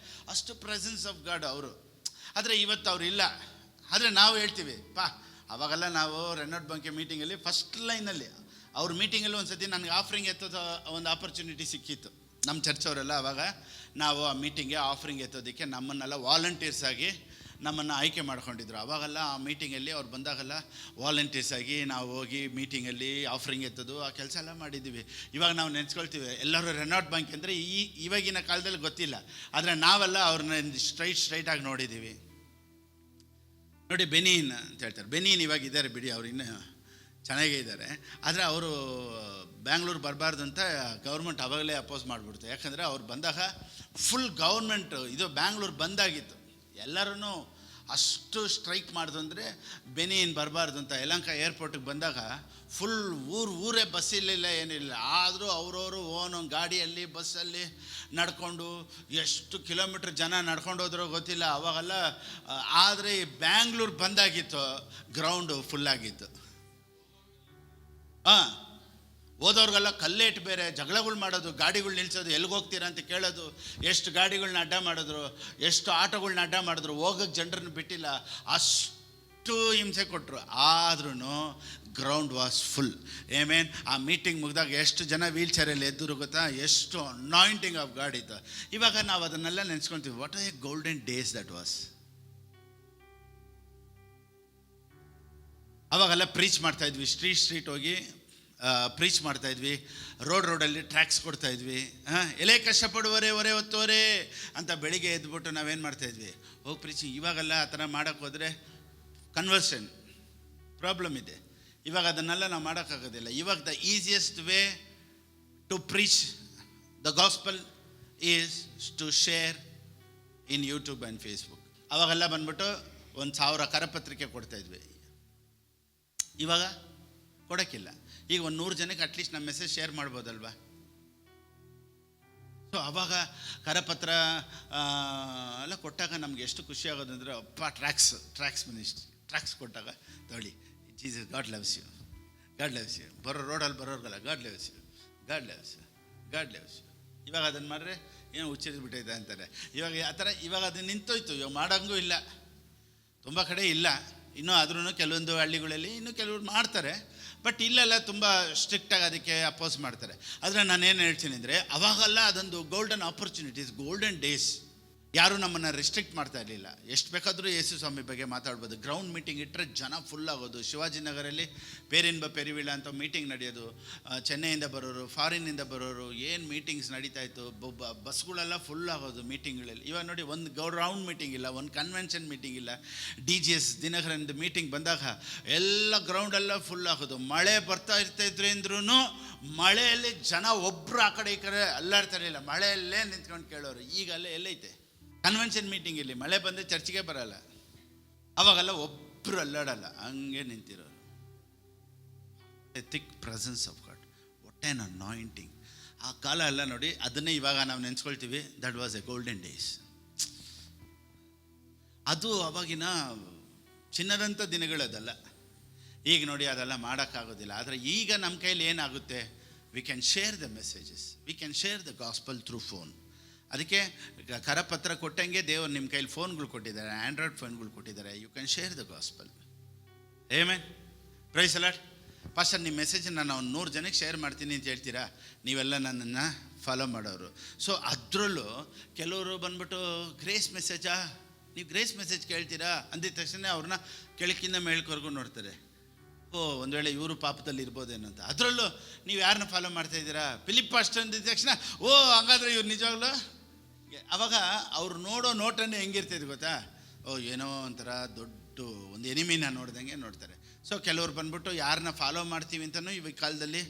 ಅಷ್ಟು ಪ್ರೆಸೆನ್ಸ್ ಆಫ್ ಗಾಡ್ ಅವರು. ಆದರೆ ಇವತ್ತು ಅವ್ರು ಇಲ್ಲ. ಆದರೆ ನಾವು ಹೇಳ್ತೀವಿ, ಅವಾಗೆಲ್ಲ ನಾವು ರೆನಾಲ್ಡ್ ಬಂಕೆ ಮೀಟಿಂಗಲ್ಲಿ ಫಸ್ಟ್ ಲೈನಲ್ಲಿ ಅವ್ರ ಮೀಟಿಂಗಲ್ಲಿ ಒಂದು ಸತಿ ನನಗೆ ಆಫರಿಂಗ್ ಎತ್ತೋದು ಒಂದು ಆಪರ್ಚುನಿಟಿ ಸಿಕ್ಕಿತ್ತು. ನಮ್ಮ ಚರ್ಚವರೆಲ್ಲ ಅವಾಗ ನಾವು ಆ ಮೀಟಿಂಗ್ಗೆ ಆಫರಿಂಗ್ ಎತ್ತೋದಕ್ಕೆ ನಮ್ಮನ್ನೆಲ್ಲ ವಾಲಂಟಿಯರ್ಸ್ ಆಗಿ ನಮ್ಮನ್ನು ಆಯ್ಕೆ ಮಾಡ್ಕೊಂಡಿದ್ರು. ಅವಾಗೆಲ್ಲ ಆ ಮೀಟಿಂಗಲ್ಲಿ ಅವ್ರು ಬಂದಾಗೆಲ್ಲ ವಾಲಂಟಿಯರ್ಸ್ ಆಗಿ ನಾವು ಹೋಗಿ ಮೀಟಿಂಗಲ್ಲಿ ಆಫರಿಂಗ್ ಎತ್ತೋದು ಆ ಕೆಲಸ ಎಲ್ಲ ಮಾಡಿದ್ದೀವಿ. ಇವಾಗ ನಾವು ನೆನೆಸ್ಕೊಳ್ತೀವಿ, ಎಲ್ಲರೂ ರೆನಾಲ್ಡ್ ಬಂಕೆ ಅಂದರೆ ಇವಾಗಿನ ಕಾಲದಲ್ಲಿ ಗೊತ್ತಿಲ್ಲ. ಆದರೆ ನಾವೆಲ್ಲ ಅವ್ರನ್ನ ಸ್ಟ್ರೈಟಾಗಿ ನೋಡಿದ್ದೀವಿ. ನೋಡಿ, ಬೆನೀನ್ ಅಂತ ಹೇಳ್ತಾರೆ. ಬೆನೀನ್ ಇವಾಗ ಇದ್ದಾರೆ ಬಿಡಿ, ಅವ್ರು ಇನ್ನೂ ಚೆನ್ನಾಗೇ ಇದ್ದಾರೆ. ಆದರೆ ಅವರು ಬ್ಯಾಂಗ್ಳೂರು ಬರಬಾರ್ದು ಅಂತ ಗೌರ್ಮೆಂಟ್ ಅವಾಗಲೇ ಅಪೋಸ್ ಮಾಡಿಬಿಡ್ತು. ಯಾಕಂದರೆ ಅವ್ರು ಬಂದಾಗ ಫುಲ್ ಗೌರ್ಮೆಂಟ್ ಇದು ಬ್ಯಾಂಗ್ಳೂರು ಬಂದಾಗಿತ್ತು. ಎಲ್ಲರೂ ಅಷ್ಟು ಸ್ಟ್ರೈಕ್ ಮಾಡಿದ್ರು ಅಂದರೆ ಬೆನೀನ್ ಬರಬಾರ್ದು ಅಂತ. ಯಲಹಂಕ ಏರ್ಪೋರ್ಟಿಗೆ ಬಂದಾಗ ಫುಲ್ ಊರೇ ಬಸ್ ಇರಲಿಲ್ಲ, ಏನಿಲ್ಲ. ಆದರೂ ಅವರವರು ಓನ್ ಗಾಡಿಯಲ್ಲಿ ಬಸ್ಸಲ್ಲಿ ನಡ್ಕೊಂಡು ಎಷ್ಟು ಕಿಲೋಮೀಟ್ರ್ ಜನ ನಡ್ಕೊಂಡು ಹೋದ್ರೋ ಗೊತ್ತಿಲ್ಲ ಅವಾಗೆಲ್ಲ. ಆದರೆ ಬ್ಯಾಂಗ್ಳೂರು ಬಂದಾಗಿತ್ತು, ಗ್ರೌಂಡು ಫುಲ್ಲಾಗಿತ್ತು. ಹೋದವ್ರಿಗೆಲ್ಲ ಕಲ್ಲೇಟು ಬೇರೆ, ಜಗಳಗಳು ಮಾಡೋದು, ಗಾಡಿಗಳು ನಿಲ್ಲಿಸೋದು, ಎಲ್ಲಿಗೆ ಹೋಗ್ತೀರಾ ಅಂತ ಕೇಳೋದು, ಎಷ್ಟು ಗಾಡಿಗಳನ್ನ ಅಡ್ಡ ಮಾಡಿದ್ರು, ಎಷ್ಟು ಆಟೋಗಳನ್ನ ಅಡ್ಡ ಮಾಡಿದ್ರು, ಹೋಗೋಕ್ಕೆ ಜನರನ್ನು ಬಿಟ್ಟಿಲ್ಲ, ಅಷ್ಟು ಹಿಂಸೆ ಕೊಟ್ಟರು. ಆದ್ರೂ ಗ್ರೌಂಡ್ ವಾಸ್ ಫುಲ್. ಆ ಮೀಟಿಂಗ್ ಮುಗಿದಾಗ ಎಷ್ಟು ಜನ ವೀಲ್ ಚೇರಲ್ಲಿ ಎದ್ದರು ಗೊತ್ತಾ? ಎಷ್ಟು ಅನಾಯಿಂಟಿಂಗ್ ಆಫ್ ಗಾಡ್ ಇತ್ತು. ಇವಾಗ ನಾವು ಅದನ್ನೆಲ್ಲ ನೆನೆಸ್ಕೊಳ್ತೀವಿ. What a golden days that was. ಅವಾಗೆಲ್ಲ ಪ್ರೀಚ್ ಮಾಡ್ತಾಯಿದ್ವಿ, ಸ್ಟ್ರೀಟ್ ಹೋಗಿ ಪ್ರೀಚ್ ಮಾಡ್ತಾಯಿದ್ವಿ. ರೋಡಲ್ಲಿ ಟ್ರ್ಯಾಕ್ಸ್ ಕೊಡ್ತಾಯಿದ್ವಿ. ಎಲೆ ಕಷ್ಟಪಡುವರೆ ಹೊರೆ ಹೊತ್ತೋರೆ ಅಂತ ಬೆಳಿಗ್ಗೆ ಎದ್ಬಿಟ್ಟು ನಾವೇನು ಮಾಡ್ತಾಯಿದ್ವಿ, ಹೋಗಿ ಪ್ರೀಚಿಂಗ್. ಇವಾಗೆಲ್ಲ ಆ ಥರ ಮಾಡೋಕ್ಕೆ ಹೋದರೆ ಕನ್ವರ್ಷನ್ ಪ್ರಾಬ್ಲಮ್ ಇದೆ. ಇವಾಗ ಅದನ್ನೆಲ್ಲ ನಾವು ಮಾಡೋಕ್ಕಾಗೋದಿಲ್ಲ. ಇವಾಗ the easiest way to preach the gospel is to share in YouTube and Facebook. ಅವಾಗೆಲ್ಲ ಬಂದ್ಬಿಟ್ಟು 1,000 ಕರಪತ್ರಿಕೆ ಕೊಡ್ತಾಯಿದ್ವಿ. ಇವಾಗ ಕೊಡೋಕ್ಕಿಲ್ಲ. ಈಗ 100 ಜನಕ್ಕೆ ಅಟ್ಲೀಸ್ಟ್ ನಮ್ಮ ಮೆಸೇಜ್ ಶೇರ್ ಮಾಡ್ಬೋದಲ್ವಾ? ಸೊ ಅವಾಗ ಕರಪತ್ರ ಎಲ್ಲ ಕೊಟ್ಟಾಗ ನಮ್ಗೆ ಎಷ್ಟು ಖುಷಿ ಆಗೋದಂದರೆ, ಅಪ್ಪ ಟ್ರ್ಯಾಕ್ಸ್ ಮಿನಿಸ್ಟ್ರಿ ಟ್ರ್ಯಾಕ್ಸ್ ಕೊಟ್ಟಾಗ ತೊಳಿ, Jesus God loves you, God loves you. ರೋಡಲ್ಲಿ ಬರೋರ್ಗಲ್ಲ, God loves you, God loves you, God loves you. ಇವಾಗ ಅದನ್ನು ಮಾಡಿದ್ರೆ ಏನು ಹುಚ್ಚರಿದ್ಬಿಟ್ಟೈತೆ ಅಂತಾರೆ. ಇವಾಗ ಅದು ನಿಂತೋಯ್ತು. ಇವಾಗ ಮಾಡೋಂಗೂ ಇಲ್ಲ, ತುಂಬ ಕಡೆ ಇಲ್ಲ ಇನ್ನೂ. ಆದ್ರೂ ಕೆಲವೊಂದು ಹಳ್ಳಿಗಳಲ್ಲಿ ಇನ್ನೂ ಕೆಲವ್ರು ಮಾಡ್ತಾರೆ, ಬಟ್ ಇಲ್ಲೆಲ್ಲ ತುಂಬ ಸ್ಟ್ರಿಕ್ಟಾಗಿ ಅದಕ್ಕೆ ಅಪೋಸ್ ಮಾಡ್ತಾರೆ. ಆದರೆ ನಾನೇನು ಹೇಳ್ತೀನಿ ಅಂದರೆ, ಅವಾಗೆಲ್ಲ ಅದೊಂದು ಗೋಲ್ಡನ್ ಆಪರ್ಚುನಿಟೀಸ್, ಗೋಲ್ಡನ್ ಡೇಸ್. ಯಾರೂ ನಮ್ಮನ್ನು ರಿಸ್ಟ್ರಿಕ್ಟ್ ಮಾಡ್ತಾ ಇರಲಿಲ್ಲ. ಎಷ್ಟು ಬೇಕಾದರೂ ಯೇಸು ಸ್ವಾಮಿ ಬಗ್ಗೆ ಮಾತಾಡ್ಬೋದು. ಗ್ರೌಂಡ್ ಮೀಟಿಂಗ್ ಇಟ್ಟರೆ ಜನ ಫುಲ್ ಆಗೋದು. ಶಿವಾಜಿನಗರಲ್ಲಿ ಪೇರಿನ್ಬ ಪೆರಿವಿಳ ಅಂತ ಮೀಟಿಂಗ್ ನಡೆಯೋದು. ಚೆನ್ನೈಯಿಂದ ಬರೋರು, ಫಾರಿನ್ನಿಂದ ಬರೋರು, ಏನು ಮೀಟಿಂಗ್ಸ್ ನಡೀತಾ ಇತ್ತು. ಬಸ್ಗಳೆಲ್ಲ ಫುಲ್ ಆಗೋದು ಮೀಟಿಂಗ್ಗಳಲ್ಲಿ. ಇವಾಗ ನೋಡಿ, ಒಂದು ರೌಂಡ್ ಮೀಟಿಂಗ್ ಇಲ್ಲ, ಒಂದು ಕನ್ವೆನ್ಷನ್ ಮೀಟಿಂಗ್ ಇಲ್ಲ. DGS ದಿನಕರನ್ದು ಮೀಟಿಂಗ್ ಬಂದಾಗ ಎಲ್ಲ ಗ್ರೌಂಡೆಲ್ಲ ಫುಲ್ ಆಗೋದು. ಮಳೆ ಬರ್ತಾ ಇರ್ತಾಯಿದ್ರು ಅಂದ್ರೂ ಮಳೆಯಲ್ಲಿ ಜನ ಒಬ್ಬರು ಆ ಕಡೆ ಈ ಕಡೆ ಅಲ್ಲಾಡ್ತಾರಿಲ್ಲ, ಮಳೆಯಲ್ಲೇ ನಿಂತ್ಕೊಂಡು ಕೇಳೋರು. ಈಗ ಅಲ್ಲೇ ಎಲ್ಲೈತೆ ಕನ್ವೆನ್ಷನ್ ಮೀಟಿಂಗ್? ಇಲ್ಲಿ ಮಳೆ ಬಂದರೆ ಚರ್ಚಿಗೆ ಬರಲ್ಲ. ಅವಾಗೆಲ್ಲ ಒಬ್ಬರು ಅಲ್ಲಾಡಲ್ಲ, ಹಂಗೆ ನಿಂತಿರೋರು. A thick presence of God. What an anointing. ಆ ಕಾಲ ಎಲ್ಲ ನೋಡಿ, ಅದನ್ನೇ ಇವಾಗ ನಾವು ನೆನೆಸ್ಕೊಳ್ತೀವಿ. That was a golden days. ಅದು ಅವಾಗಿನ ಚಿನ್ನದಂಥ ದಿನಗಳದಲ್ಲ. ಈಗ ನೋಡಿ ಅದೆಲ್ಲ ಮಾಡೋಕ್ಕಾಗೋದಿಲ್ಲ. ಆದರೆ ಈಗ ನಮ್ಮ ಕೈಲಿ ಏನಾಗುತ್ತೆ, we can share the messages, we can share the gospel through phone. ಅದಕ್ಕೆ ಕರಪತ್ರ ಕೊಟ್ಟಂಗೆ ದೇವರು ನಿಮ್ಮ ಕೈಲಿ ಫೋನ್ಗಳು ಕೊಟ್ಟಿದ್ದಾರೆ, ಆ್ಯಂಡ್ರಾಯ್ಡ್ ಫೋನ್ಗಳು ಕೊಟ್ಟಿದ್ದಾರೆ. You can share the gospel. Amen. Praise the Lord. Pastor, ನಿಮ್ಮ ಮೆಸೇಜನ್ನು ನಾನು 100 ಜನಕ್ಕೆ ಶೇರ್ ಮಾಡ್ತೀನಿ ಅಂತ ಹೇಳ್ತೀರಾ? ನೀವೆಲ್ಲ ನನ್ನನ್ನು ಫಾಲೋ ಮಾಡೋರು. ಸೊ ಅದರಲ್ಲೂ ಕೆಲವರು ಬಂದ್ಬಿಟ್ಟು ಗ್ರೇಸ್ ಮೆಸೇಜಾ, ನೀವು ಗ್ರೇಸ್ ಮೆಸೇಜ್ ಕೇಳ್ತೀರಾ ಅಂದಿದ ತಕ್ಷಣ ಅವ್ರನ್ನ ಕೆಳಕಿಂದ ಮೇಳ್ಕೊರ್ಗೂ ನೋಡ್ತಾರೆ. ಒಂದು ವೇಳೆ ಇವರು ಪಾಪದಲ್ಲಿ ಇರ್ಬೋದೇನೋ ಅಂತ. ಅದರಲ್ಲೂ ನೀವು ಯಾರನ್ನ ಫಾಲೋ ಮಾಡ್ತಾಯಿದ್ದೀರಾ? ಫಿಲಿಪ್ ಪಾಸ್ಟರ್ ಅಂದಿದ ತಕ್ಷಣ ಹಂಗಾದ್ರೆ ಇವ್ರು ನಿಜವಾಗ್ಲೂ. ಅವಾಗ ಅವ್ರು ನೋಡೋ ನೋಟನ್ನೇ ಹೆಂಗಿರ್ತೈತೆ ಗೊತ್ತಾ? ಏನೋ ಒಂಥರ ದೊಡ್ಡ ಒಂದು ಎನಿಮಿನ ನೋಡ್ದಂಗೆ ನೋಡ್ತಾರೆ. ಸೊ ಕೆಲವ್ರು ಬಂದ್ಬಿಟ್ಟು ಯಾರನ್ನ ಫಾಲೋ ಮಾಡ್ತೀವಿ ಅಂತಲೂ ಇವಾಗ ಕಾಲದಲ್ಲಿ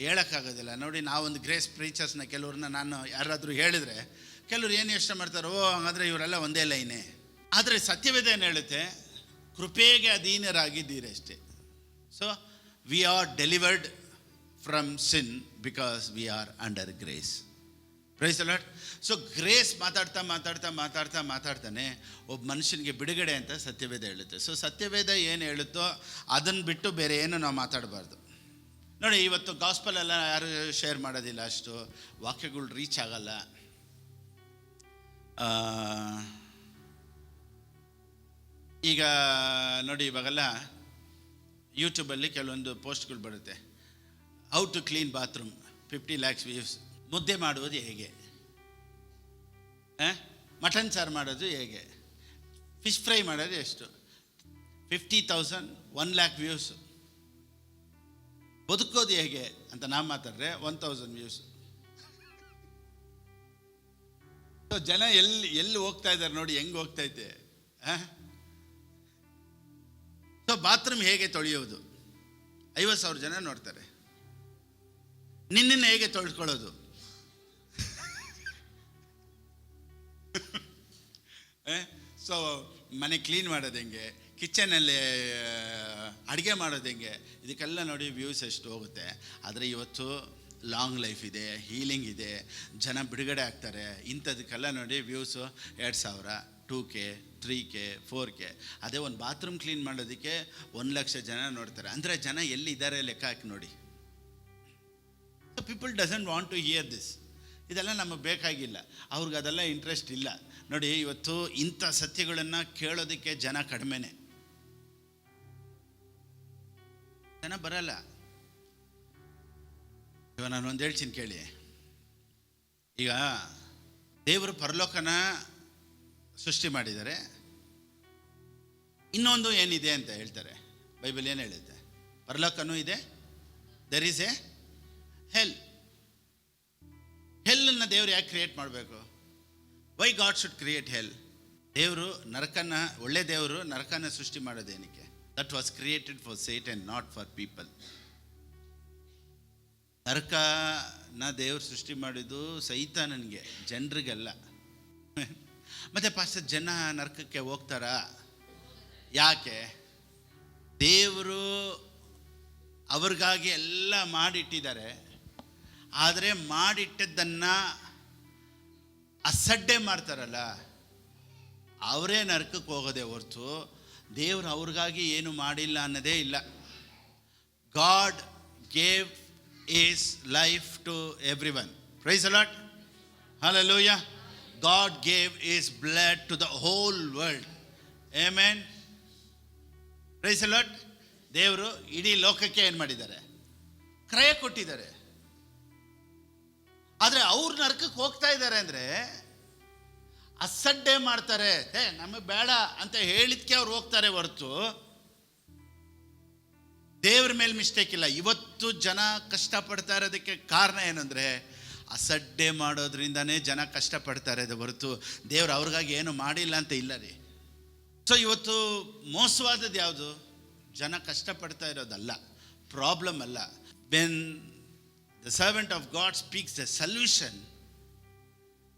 ಹೇಳೋಕ್ಕಾಗೋದಿಲ್ಲ. ನೋಡಿ, ನಾವೊಂದು ಗ್ರೇಸ್ ಪ್ರೀಚರ್ಸ್ನ ಕೆಲವ್ರನ್ನ ನಾನು ಯಾರಾದರೂ ಹೇಳಿದ್ರೆ ಕೆಲವ್ರು ಏನು ಯೋಚನೆ ಮಾಡ್ತಾರೆ, ಹಂಗಾದ್ರೆ ಇವರೆಲ್ಲ ಒಂದೇ ಲೈನೇ. ಆದರೆ ಸತ್ಯವೇದ ಏನು ಹೇಳುತ್ತೆ? ಕೃಪೆಗೆ ಅಧೀನರಾಗಿದ್ದೀರಿ ಅಷ್ಟೇ. So we are delivered from sin because we are under grace. Praise the Lord. So grace ಮಾತಾಡ್ತಾನೆ ಒಬ್ಬ ಮನುಷ್ಯನಿಗೆ ಬಿಡುಗಡೆ ಅಂತ ಸತ್ಯವೇದ ಹೇಳುತ್ತೆ. ಸೊ ಸತ್ಯವೇದ ಏನು ಹೇಳುತ್ತೋ ಅದನ್ನು ಬಿಟ್ಟು ಬೇರೆ ಏನು ನಾವು ಮಾತಾಡಬಾರ್ದು. ನೋಡಿ, ಇವತ್ತು ಗಾಸ್ಪಲ್ ಎಲ್ಲ ಯಾರು ಶೇರ್ ಮಾಡೋದಿಲ್ಲ, ಅಷ್ಟು ವಾಕ್ಯಗಳು ರೀಚ್ ಆಗಲ್ಲ. ಈಗ ನೋಡಿ, ಇವಾಗೆಲ್ಲ ಯೂಟ್ಯೂಬಲ್ಲಿ ಕೆಲವೊಂದು ಪೋಸ್ಟ್ಗಳು ಬರುತ್ತೆ. How to clean bathroom, 50 lakhs views. ಮುದ್ದೆ ಮಾಡುವುದು ಹೇಗೆ, ಮಟನ್ ಸಾರು ಮಾಡೋದು ಹೇಗೆ, ಫಿಶ್ ಫ್ರೈ ಮಾಡೋದು ಎಷ್ಟು, 50,000 1 lakh ವ್ಯೂಸ್. ಬದುಕೋದು ಹೇಗೆ ಅಂತ ನಾವು ಮಾತಾಡ್ರೆ 1,000 ವ್ಯೂಸ್. ಸೊ ಜನ ಎಲ್ಲಿ ಹೋಗ್ತಾ ಇದ್ದಾರೆ ನೋಡಿ, ಹೆಂಗೆ ಹೋಗ್ತೈತೆ. ಸೊ ಬಾತ್ರೂಮ್ ಹೇಗೆ ತೊಳೆಯೋದು 50,000 ಜನ ನೋಡ್ತಾರೆ. ನಿನ್ನನ್ನು ಹೇಗೆ ತೊಳ್ಕೊಳ್ಳೋದು, ಸೊ ಮನೆ ಕ್ಲೀನ್ ಮಾಡೋದು ಹೆಂಗೆ, ಕಿಚನಲ್ಲಿ ಅಡುಗೆ ಮಾಡೋದು ಹೆಂಗೆ, ಇದಕ್ಕೆಲ್ಲ ನೋಡಿ ವ್ಯೂಸ್ ಎಷ್ಟು ಹೋಗುತ್ತೆ. ಆದರೆ ಇವತ್ತು ಲಾಂಗ್ ಲೈಫ್ ಇದೆ, ಹೀಲಿಂಗ್ ಇದೆ, ಜನ ಬಿಡುಗಡೆ ಆಗ್ತಾರೆ. ಇಂಥದಕ್ಕೆಲ್ಲ ನೋಡಿ ವ್ಯೂಸು 2,000, 2K, 3K, 4K. ಅದೇ ಒಂದು ಬಾತ್ರೂಮ್ ಕ್ಲೀನ್ ಮಾಡೋದಕ್ಕೆ 1 ಲಕ್ಷ ಜನ ನೋಡ್ತಾರೆ. ಅಂದರೆ ಜನ ಎಲ್ಲಿ ಇದ್ದಾರೆ ಲೆಕ್ಕ ಹಾಕಿ ನೋಡಿ. So people doesn't want to hear this. ಇದೆಲ್ಲ ನಮಗೆ ಬೇಕಾಗಿಲ್ಲ, ಅವ್ರಿಗೆ ಅದೆಲ್ಲ ಇಂಟ್ರೆಸ್ಟ್ ಇಲ್ಲ. ನೋಡಿ, ಇವತ್ತು ಇಂಥ ಸತ್ಯಗಳನ್ನು ಕೇಳೋದಕ್ಕೆ ಜನ ಕಡಿಮೆನೆ, ಜನ ಬರಲ್ಲ. ಇವಾಗ ನಾನು ಒಂದು ಹೇಳ್ತೀನಿ ಕೇಳಿ. ಈಗ ದೇವರು ಪರಲೋಕನ ಸೃಷ್ಟಿ ಮಾಡಿದ್ದಾರೆ, ಇನ್ನೊಂದು ಏನಿದೆ ಅಂತ ಹೇಳ್ತಾರೆ. ಬೈಬಲ್ ಏನು ಹೇಳುತ್ತೆ? ಪರಲೋಕನೂ ಇದೆ, ದೆರ್ ಈಸ್ ಎ ಹೆಲ್. ಹೆಲ್ಲನ್ನು ದೇವರು ಯಾಕೆ ಕ್ರಿಯೇಟ್ ಮಾಡಬೇಕು? Why God should create hell? ದೇವರು ನರಕನ, ಒಳ್ಳೆ ದೇವರು ನರಕನ ಸೃಷ್ಟಿ ಮಾಡೋದೇನಕ್ಕೆ? That was created for Satan, not for people. ನರಕನ ದೇವರು ಸೃಷ್ಟಿ ಮಾಡಿದ್ದು ಸೈತಾನನಿಗೆ, ಜನರಿಗೆಲ್ಲ. ಮತ್ತು ಪಾಸ್ಟರ್, ಜನ ನರಕಕ್ಕೆ ಹೋಗ್ತಾರಾ? ಯಾಕೆ? ದೇವರು ಅವ್ರಿಗಾಗಿ ಎಲ್ಲ ಮಾಡಿಟ್ಟಿದ್ದಾರೆ. ಆದರೆ ಮಾಡಿಟ್ಟದ್ದನ್ನು ಅಸಡ್ಡೆ ಮಾಡ್ತಾರಲ್ಲ, ಅವರೇ ನರಕಕ್ಕೆ ಹೋಗೋದೇ ಹೊರತು ದೇವರು ಅವ್ರಿಗಾಗಿ ಏನು ಮಾಡಿಲ್ಲ ಅನ್ನೋದೇ ಇಲ್ಲ. God gave his life to everyone. Praise the Lord. Hallelujah. God gave his blood to the whole world. Amen. Praise the Lord. ದೇವರು ಇಡೀ ಲೋಕಕ್ಕೆ ಏನು ಮಾಡಿದ್ದಾರೆ? ಕ್ರಯ ಕೊಟ್ಟಿದ್ದಾರೆ. ಆದರೆ ಅವ್ರು ನರಕಕ್ಕೆ ಹೋಗ್ತಾ ಇದ್ದಾರೆ ಅಂದರೆ ಅಸಡ್ಡೆ ಮಾಡ್ತಾರೆ. ನಮಗೆ ಬೇಡ ಅಂತ ಹೇಳಿದ್ಕೆ ಅವ್ರು ಹೋಗ್ತಾರೆ ಹೊರತು ದೇವ್ರ ಮೇಲೆ ಮಿಸ್ಟೇಕ್ ಇಲ್ಲ. ಇವತ್ತು ಜನ ಕಷ್ಟಪಡ್ತಾ ಇರೋದಕ್ಕೆ ಕಾರಣ ಏನಂದರೆ ಅಸಡ್ಡೆ ಮಾಡೋದ್ರಿಂದನೇ ಜನ ಕಷ್ಟಪಡ್ತಾ ಇರೋದು ಹೊರತು ದೇವ್ರು ಅವ್ರಿಗಾಗಿ ಏನು ಮಾಡಿಲ್ಲ ಅಂತ ಇಲ್ಲ ರೀ. ಸೊ ಇವತ್ತು ಮೋಸವಾದದ್ದು ಯಾವುದು? ಜನ ಕಷ್ಟಪಡ್ತಾ ಇರೋದಲ್ಲ, ಪ್ರಾಬ್ಲಮ್ ಅಲ್ಲ. When the servant of God speaks the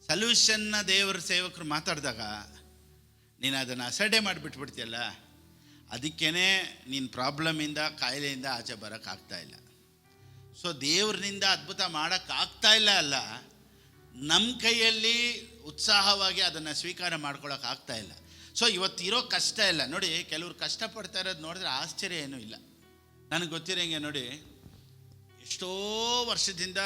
ಸಲ್ಯೂಷನ್ನ ದೇವರ ಸೇವಕರು ಮಾತಾಡಿದಾಗ ನೀನು ಅದನ್ನು ಅಸಡ್ಡೆ ಮಾಡಿಬಿಟ್ಬಿಡ್ತೀಯಲ್ಲ, ಅದಕ್ಕೇ ನೀನು ಪ್ರಾಬ್ಲಮಿಂದ, ಕಾಯಿಲೆಯಿಂದ ಆಚೆ ಬರೋಕ್ಕಾಗ್ತಾ ಇಲ್ಲ. ಸೊ ದೇವ್ರನಿಂದ ಅದ್ಭುತ ಮಾಡೋಕ್ಕಾಗ್ತಾ ಇಲ್ಲ ಅಲ್ಲ, ನಮ್ಮ ಕೈಯಲ್ಲಿ ಉತ್ಸಾಹವಾಗಿ ಅದನ್ನು ಸ್ವೀಕಾರ ಮಾಡ್ಕೊಳಕ್ಕಾಗ್ತಾ ಇಲ್ಲ. ಸೊ ಇವತ್ತಿರೋ ಕಷ್ಟ ಇಲ್ಲ ನೋಡಿ. ಕೆಲವ್ರು ಕಷ್ಟಪಡ್ತಾ ಇರೋದು ನೋಡಿದ್ರೆ ಆಶ್ಚರ್ಯ ಏನೂ ಇಲ್ಲ. ನನಗೆ ಗೊತ್ತಿರೋಂಗೆ ನೋಡಿ, ಎಷ್ಟೋ ವರ್ಷದಿಂದ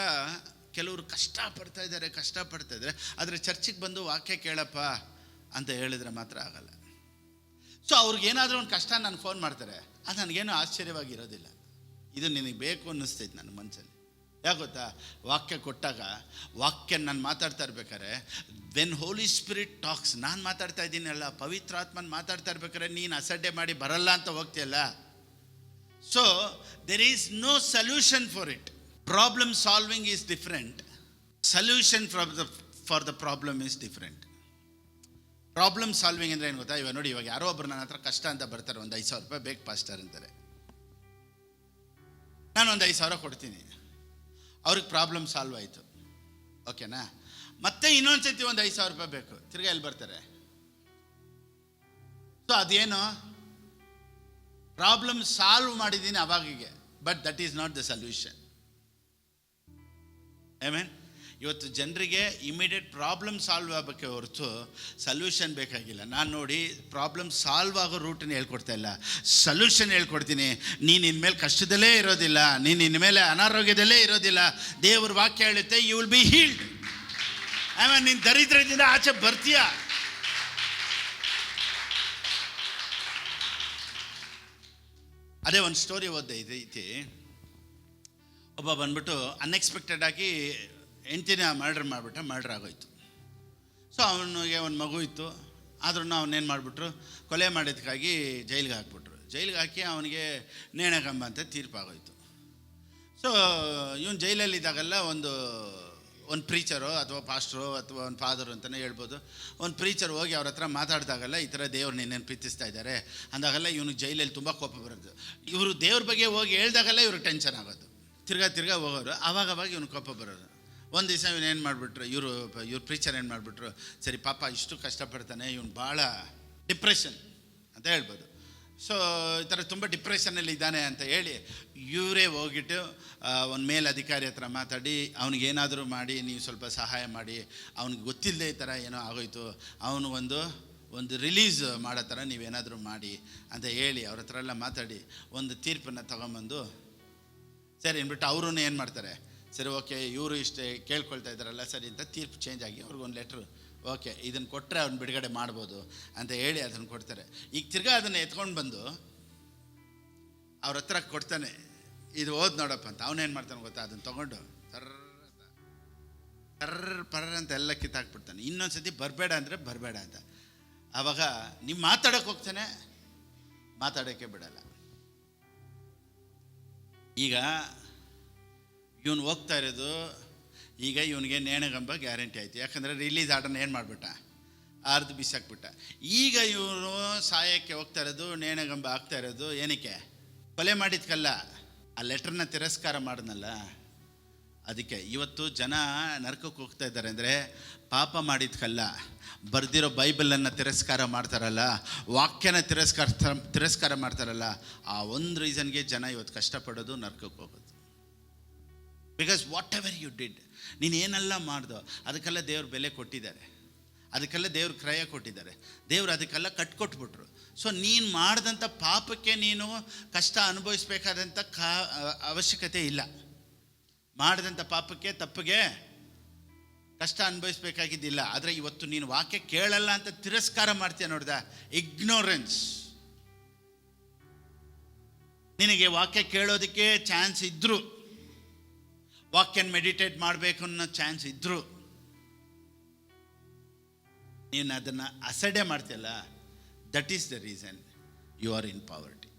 ಕೆಲವರು ಕಷ್ಟಪಡ್ತಾ ಇದ್ದಾರೆ. ಆದರೆ ಚರ್ಚಿಗೆ ಬಂದು ವಾಕ್ಯ ಕೇಳಪ್ಪ ಅಂತ ಹೇಳಿದ್ರೆ ಮಾತ್ರ ಆಗಲ್ಲ. ಸೊ ಅವ್ರಿಗೇನಾದರೂ ಒಂದು ಕಷ್ಟ ನನಗೆ ಫೋನ್ ಮಾಡ್ತಾರೆ, ಅದು ನನಗೇನು ಆಶ್ಚರ್ಯವಾಗಿರೋದಿಲ್ಲ. ಇದು ನಿನಗೆ ಬೇಕು ಅನ್ನಿಸ್ತೈತೆ ನನ್ನ ಮನಸ್ಸಲ್ಲಿ. ಯಾಕೆ ಗೊತ್ತಾ? ವಾಕ್ಯ ಕೊಟ್ಟಾಗ, ವಾಕ್ಯ ನಾನು ಮಾತಾಡ್ತಾ ಇರ್ಬೇಕಾರೆ, ವೆನ್ ಹೋಲಿ ಸ್ಪಿರಿಟ್ ಟಾಕ್ಸ್, ನಾನು ಮಾತಾಡ್ತಾ ಇದ್ದೀನಲ್ಲ, ಪವಿತ್ರಾತ್ಮನ ಮಾತಾಡ್ತಾ ಇರ್ಬೇಕಾರೆ ನೀನು ಅಸಡ್ಡೆ ಮಾಡಿ ಬರಲ್ಲ ಅಂತ ಹೋಗ್ತೀಯಲ್ಲ. So there is no solution for it. Problem solving is different, solution for the problem is different. Problem solving ಅಂದರೆ ಏನು ಗೊತ್ತಾ? ಇವಾಗ ನೋಡಿ, ಇವಾಗ ಯಾರೋ ಒಬ್ರು ನನ್ನ ಹತ್ರ ಕಷ್ಟ ಅಂತ ಬರ್ತಾರೆ, ಒಂದು 5,000 ರೂಪಾಯಿ ಬೇಕು ಪಾಸ್ಟರ್ ಅಂತಾರೆ. ನಾನು ಒಂದು 5,000 ಕೊಡ್ತೀನಿ, ಅವ್ರಿಗೆ ಪ್ರಾಬ್ಲಮ್ ಸಾಲ್ವ್ ಆಯಿತು, ಓಕೆನಾ? ಮತ್ತೆ ಇನ್ನೊಂದು ಸತಿ ಒಂದು 5,000 ರೂಪಾಯಿ ಬೇಕು, ತಿರ್ಗಾ ಎಲ್ಲಿ ಬರ್ತಾರೆ? ಸೊ ಅದೇನು ಪ್ರಾಬ್ಲಮ್ ಸಾಲ್ವ್ ಮಾಡಿದ್ದೀನಿ ಅವಾಗಿಗೆ, but that is not the solution. Amen. ಇವತ್ತು ಜನರಿಗೆ ಇಮಿಡಿಯೇಟ್ ಪ್ರಾಬ್ಲಮ್ ಸಾಲ್ವ್ ಆಗಬೇಕೆ ಹೊರತು ಸಲ್ಯೂಷನ್ ಬೇಕಾಗಿಲ್ಲ. ನಾನು ನೋಡಿ ಪ್ರಾಬ್ಲಮ್ ಸಾಲ್ವ್ ಆಗೋ ರೂಟನ್ನು ಹೇಳ್ಕೊಡ್ತಾ ಇಲ್ಲ, ಸಲ್ಯೂಷನ್ ಹೇಳ್ಕೊಡ್ತೀನಿ. ನೀನು ಇನ್ಮೇಲೆ ಕಷ್ಟದಲ್ಲೇ ಇರೋದಿಲ್ಲ, ನೀನು ಇನ್ಮೇಲೆ ಅನಾರೋಗ್ಯದಲ್ಲೇ ಇರೋದಿಲ್ಲ. ದೇವ್ರ ವಾಕ್ಯ ಹೇಳುತ್ತೆ, ಯು ವಿಲ್ ಬಿ ಹೀಲ್ಡ್. ಆಮೇಲೆ ನೀನು ದರಿದ್ರದಿಂದ ಆಚೆ ಬರ್ತೀಯ. ಅದೇ ಒಂದು ಸ್ಟೋರಿ ಓದ್ದೆ ಐತಿ. ಒಬ್ಬ ಬಂದ್ಬಿಟ್ಟು ಅನ್ಎಕ್ಸ್ಪೆಕ್ಟೆಡ್ ಆಗಿ ಹೆಂಡ್ತಿನ ಮರ್ಡರ್ ಆಗೋಯ್ತು. ಸೊ ಅವನಿಗೆ ಒಂದು ಮಗು ಇತ್ತು, ಆದ್ರೂ ಅವನೇನು ಮಾಡಿಬಿಟ್ರು, ಕೊಲೆ ಮಾಡಿದ್ದಕ್ಕಾಗಿ ಜೈಲಿಗೆ ಹಾಕ್ಬಿಟ್ರು. ಜೈಲಿಗೆ ಹಾಕಿ ಅವನಿಗೆ ನೇಣಗಂಬ ಅಂತ ತೀರ್ಪಾಗೋಯ್ತು. ಸೊ ಇವನು ಜೈಲಲ್ಲಿದ್ದಾಗೆಲ್ಲ ಒಂದು ಪ್ರೀಚರೋ ಅಥವಾ ಪಾಸ್ಟ್ರೋ ಅಥವಾ ಒಂದು ಫಾದರು ಅಂತಲೇ ಹೇಳ್ಬೋದು, ಒಂದು ಪ್ರೀಚರ್ ಹೋಗಿ ಅವ್ರ ಹತ್ರ ಮಾತಾಡಿದಾಗಲ್ಲ, ಈ ಥರ ದೇವ್ರು ನಿನ್ನೇನು ಪ್ರೀತಿಸ್ತಾ ಇದ್ದಾರೆ ಅಂದಾಗೆಲ್ಲ ಇವನಿಗೆ ಜೈಲಲ್ಲಿ ತುಂಬ ಕೋಪ ಬರೋದು. ಇವರು ದೇವ್ರ ಬಗ್ಗೆ ಹೋಗಿ ಹೇಳ್ದಾಗೆಲ್ಲ ಇವ್ರಿಗೆ ಟೆನ್ಷನ್ ಆಗೋದು. ತಿರ್ಗಾ ಹೋಗೋರು. ಆವಾಗ ಇವನು ಕೋಪ ಬರೋದು. ಒಂದು ದಿವಸ ಇವನು ಏನು ಮಾಡಿಬಿಟ್ರು, ಇವ್ರ ಪ್ರೀಚರ್ ಏನು ಮಾಡಿಬಿಟ್ರು, ಸರಿ ಪಾಪ ಇಷ್ಟು ಕಷ್ಟಪಡ್ತಾನೆ, ಇವನು ಭಾಳ ಡಿಪ್ರೆಷನ್ ಅಂತ ಹೇಳ್ಬೋದು. ಸೊ ಈ ಥರ ತುಂಬ ಡಿಪ್ರೆಷನಲ್ಲಿ ಇದ್ದಾನೆ ಅಂತ ಹೇಳಿ ಇವರೇ ಹೋಗಿಟ್ಟು ಒಂದು ಮೇಲಧಿಕಾರಿ ಹತ್ರ ಮಾತಾಡಿ, ಅವನಿಗೇನಾದರೂ ಮಾಡಿ ನೀವು ಸ್ವಲ್ಪ ಸಹಾಯ ಮಾಡಿ, ಅವ್ನಿಗೆ ಗೊತ್ತಿಲ್ಲದೆ ಈ ಥರ ಏನೋ ಆಗೋಯ್ತು, ಅವನು ಒಂದು ರಿಲೀಸ್ ಮಾಡೋ ಥರ ನೀವೇನಾದರೂ ಮಾಡಿ ಅಂತ ಹೇಳಿ ಅವ್ರ ಹತ್ರ ಎಲ್ಲ ಮಾತಾಡಿ ಒಂದು ತೀರ್ಪನ್ನು ತೊಗೊಂಬಂದು ಸರಿ ಅಂದ್ಬಿಟ್ಟು ಅವರು ಏನು ಮಾಡ್ತಾರೆ, ಸರಿ ಓಕೆ ಇವರು ಇಷ್ಟೇ ಕೇಳ್ಕೊಳ್ತಾ ಇದ್ದಾರಲ್ಲ ಸರಿ ಅಂತ ತೀರ್ಪು ಚೇಂಜ್ ಆಗಿ ಅವ್ರಿಗೊಂದು ಲೆಟ್ರು, ಓಕೆ ಇದನ್ನು ಕೊಟ್ಟರೆ ಅವ್ನು ಬಿಡುಗಡೆ ಮಾಡ್ಬೋದು ಅಂತ ಹೇಳಿ ಅದನ್ನು ಕೊಡ್ತಾರೆ. ಈಗ ತಿರ್ಗಾ ಅದನ್ನು ಎತ್ಕೊಂಡು ಬಂದು ಅವ್ರ ಹತ್ರ ಕೊಡ್ತಾನೆ, ಇದು ಓದ್ ನೋಡಪ್ಪ ಅಂತ. ಅವನೇನು ಮಾಡ್ತಾನೆ ಗೊತ್ತಾ, ಅದನ್ನು ತೊಗೊಂಡು ಪರ್ರ ಅಂತ ಎಲ್ಲ ಕಿತ್ತಾಕ್ಬಿಡ್ತಾನೆ. ಇನ್ನೊಂದು ಸತಿ ಬರಬೇಡ ಅಂದರೆ ಬರಬೇಡ ಅಂತ. ಆವಾಗ ನೀವು ಮಾತಾಡೋಕೆ ಹೋಗ್ತಾನೆ, ಮಾತಾಡೋಕ್ಕೆ ಬಿಡಲ್ಲ. ಈಗ ಇವನು ಹೋಗ್ತಾ ಇರೋದು, ಈಗ ಇವನಿಗೆ ನೇಣಗಂಬ ಗ್ಯಾರಂಟಿ ಆಯಿತು. ಯಾಕಂದರೆ ರಿಲೀಸ್ ಆರ್ಡರ್ನ ಏನು ಮಾಡಿಬಿಟ್ಟ, ಅರ್ದು ಬಿಸಾಕ್ಬಿಟ್ಟ. ಈಗ ಇವನು ಸಾಯಕ್ಕೆ ಹೋಗ್ತಾ ಇರೋದು, ನೇಣಗಂಬ ಆಗ್ತಾ ಇರೋದು ಏನಕ್ಕೆ? ಕೊಲೆ ಮಾಡಿದ್ಕಲ್ಲ, ಆ ಲೆಟ್ರನ್ನ ತಿರಸ್ಕಾರ ಮಾಡಿದ್ನಲ್ಲ ಅದಕ್ಕೆ. ಇವತ್ತು ಜನ ನರಕಕ್ಕೆ ಹೋಗ್ತಾ ಇದ್ದಾರೆ ಅಂದರೆ ಪಾಪ ಮಾಡಿದ್ಕಲ್ಲ, ಬರೆದಿರೋ ಬೈಬಲನ್ನು ತಿರಸ್ಕಾರ ಮಾಡ್ತಾರಲ್ಲ, ವಾಕ್ಯನ ತಿರಸ್ಕಾರ ಮಾಡ್ತಾರಲ್ಲ, ಆ ಒಂದು ರೀಸನ್ಗೆ ಜನ ಇವತ್ತು ಕಷ್ಟಪಡೋದು, ನರಕಕ್ಕೆ ಹೋಗೋದು. Because whatever you did, ನೀನೇನೆಲ್ಲ ಮಾಡ್ದೋ ಅದಕ್ಕೆಲ್ಲ ದೇವ್ರು ಬೆಲೆ ಕೊಟ್ಟಿದ್ದಾರೆ, ಅದಕ್ಕೆಲ್ಲ ದೇವ್ರು ಕ್ರಯ ಕೊಟ್ಟಿದ್ದಾರೆ, ದೇವ್ರು ಅದಕ್ಕೆಲ್ಲ ಕಟ್ಕೊಟ್ಬಿಟ್ರು. ಸೊ ನೀನು ಮಾಡಿದಂಥ ಪಾಪಕ್ಕೆ ನೀನು ಕಷ್ಟ ಅನುಭವಿಸ್ಬೇಕಾದಂಥ ಅವಶ್ಯಕತೆ ಇಲ್ಲ. ಮಾಡಿದಂಥ ಪಾಪಕ್ಕೆ, ತಪ್ಪಿಗೆ ಕಷ್ಟ ಅನುಭವಿಸ್ಬೇಕಾಗಿದ್ದಿಲ್ಲ. ಆದರೆ ಇವತ್ತು ನೀನು ವಾಕ್ಯ ಕೇಳಲ್ಲ ಅಂತ ತಿರಸ್ಕಾರ ಮಾಡ್ತೀಯ ನೋಡ್ದ, ಇಗ್ನೋರೆನ್ಸ್. ನಿನಗೆ ವಾಕ್ಯ ಕೇಳೋದಕ್ಕೆ ಚಾನ್ಸ್ ಇದ್ದರು, ವಾಕ್ಯನ ಮೆಡಿಟೇಟ್ ಮಾಡಬೇಕು ಅನ್ನೋ ಚಾನ್ಸ್ ಇದ್ದರು, ನೀನು ಅದನ್ನು ಅಸಡ್ಡೆ ಮಾಡ್ತೀಯಲ್ಲ, that is the reason you are in poverty.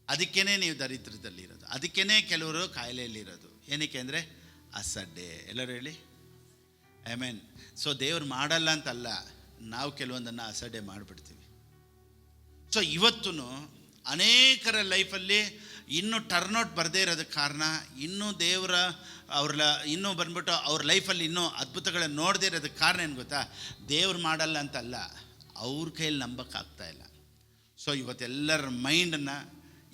ಅದಕ್ಕೇ ನೀವು ದರಿದ್ರದಲ್ಲಿರೋದು, ಅದಕ್ಕೇ ಕೆಲವರು ಕಾಯಿಲೆಯಲ್ಲಿರೋದು. ಏನಕ್ಕೆ ಅಂದರೆ ಅಸಡ್ಡೆ. ಎಲ್ಲರೂ ಹೇಳಿ ಆಮೆನ್. ಸೊ ದೇವ್ರು ಮಾಡಲ್ಲ ಅಂತಲ್ಲ, ನಾವು ಕೆಲವೊಂದನ್ನು ಅಸಡ್ಡೆ ಮಾಡಿಬಿಡ್ತೀವಿ. ಸೊ ಇವತ್ತೂ ಅನೇಕರ ಲೈಫಲ್ಲಿ ಇನ್ನೂ ಟರ್ನ್ಔಟ್ ಬರದೇ ಇರೋದಕ್ಕೆ ಕಾರಣ, ಇನ್ನೂ ಇನ್ನೂ ಬಂದ್ಬಿಟ್ಟು ಅವ್ರ ಲೈಫಲ್ಲಿ ಇನ್ನೂ ಅದ್ಭುತಗಳನ್ನು ನೋಡದೇ ಇರೋದಕ್ಕೆ ಕಾರಣ ಏನು ಗೊತ್ತಾ? ದೇವ್ರು ಮಾಡಲ್ಲ ಅಂತಲ್ಲ, ಅವ್ರ ಕೈಯಲ್ಲಿ ನಂಬಕ್ಕಾಗ್ತಾಯಿಲ್ಲ. ಸೊ ಇವತ್ತೆಲ್ಲರ ಮೈಂಡನ್ನು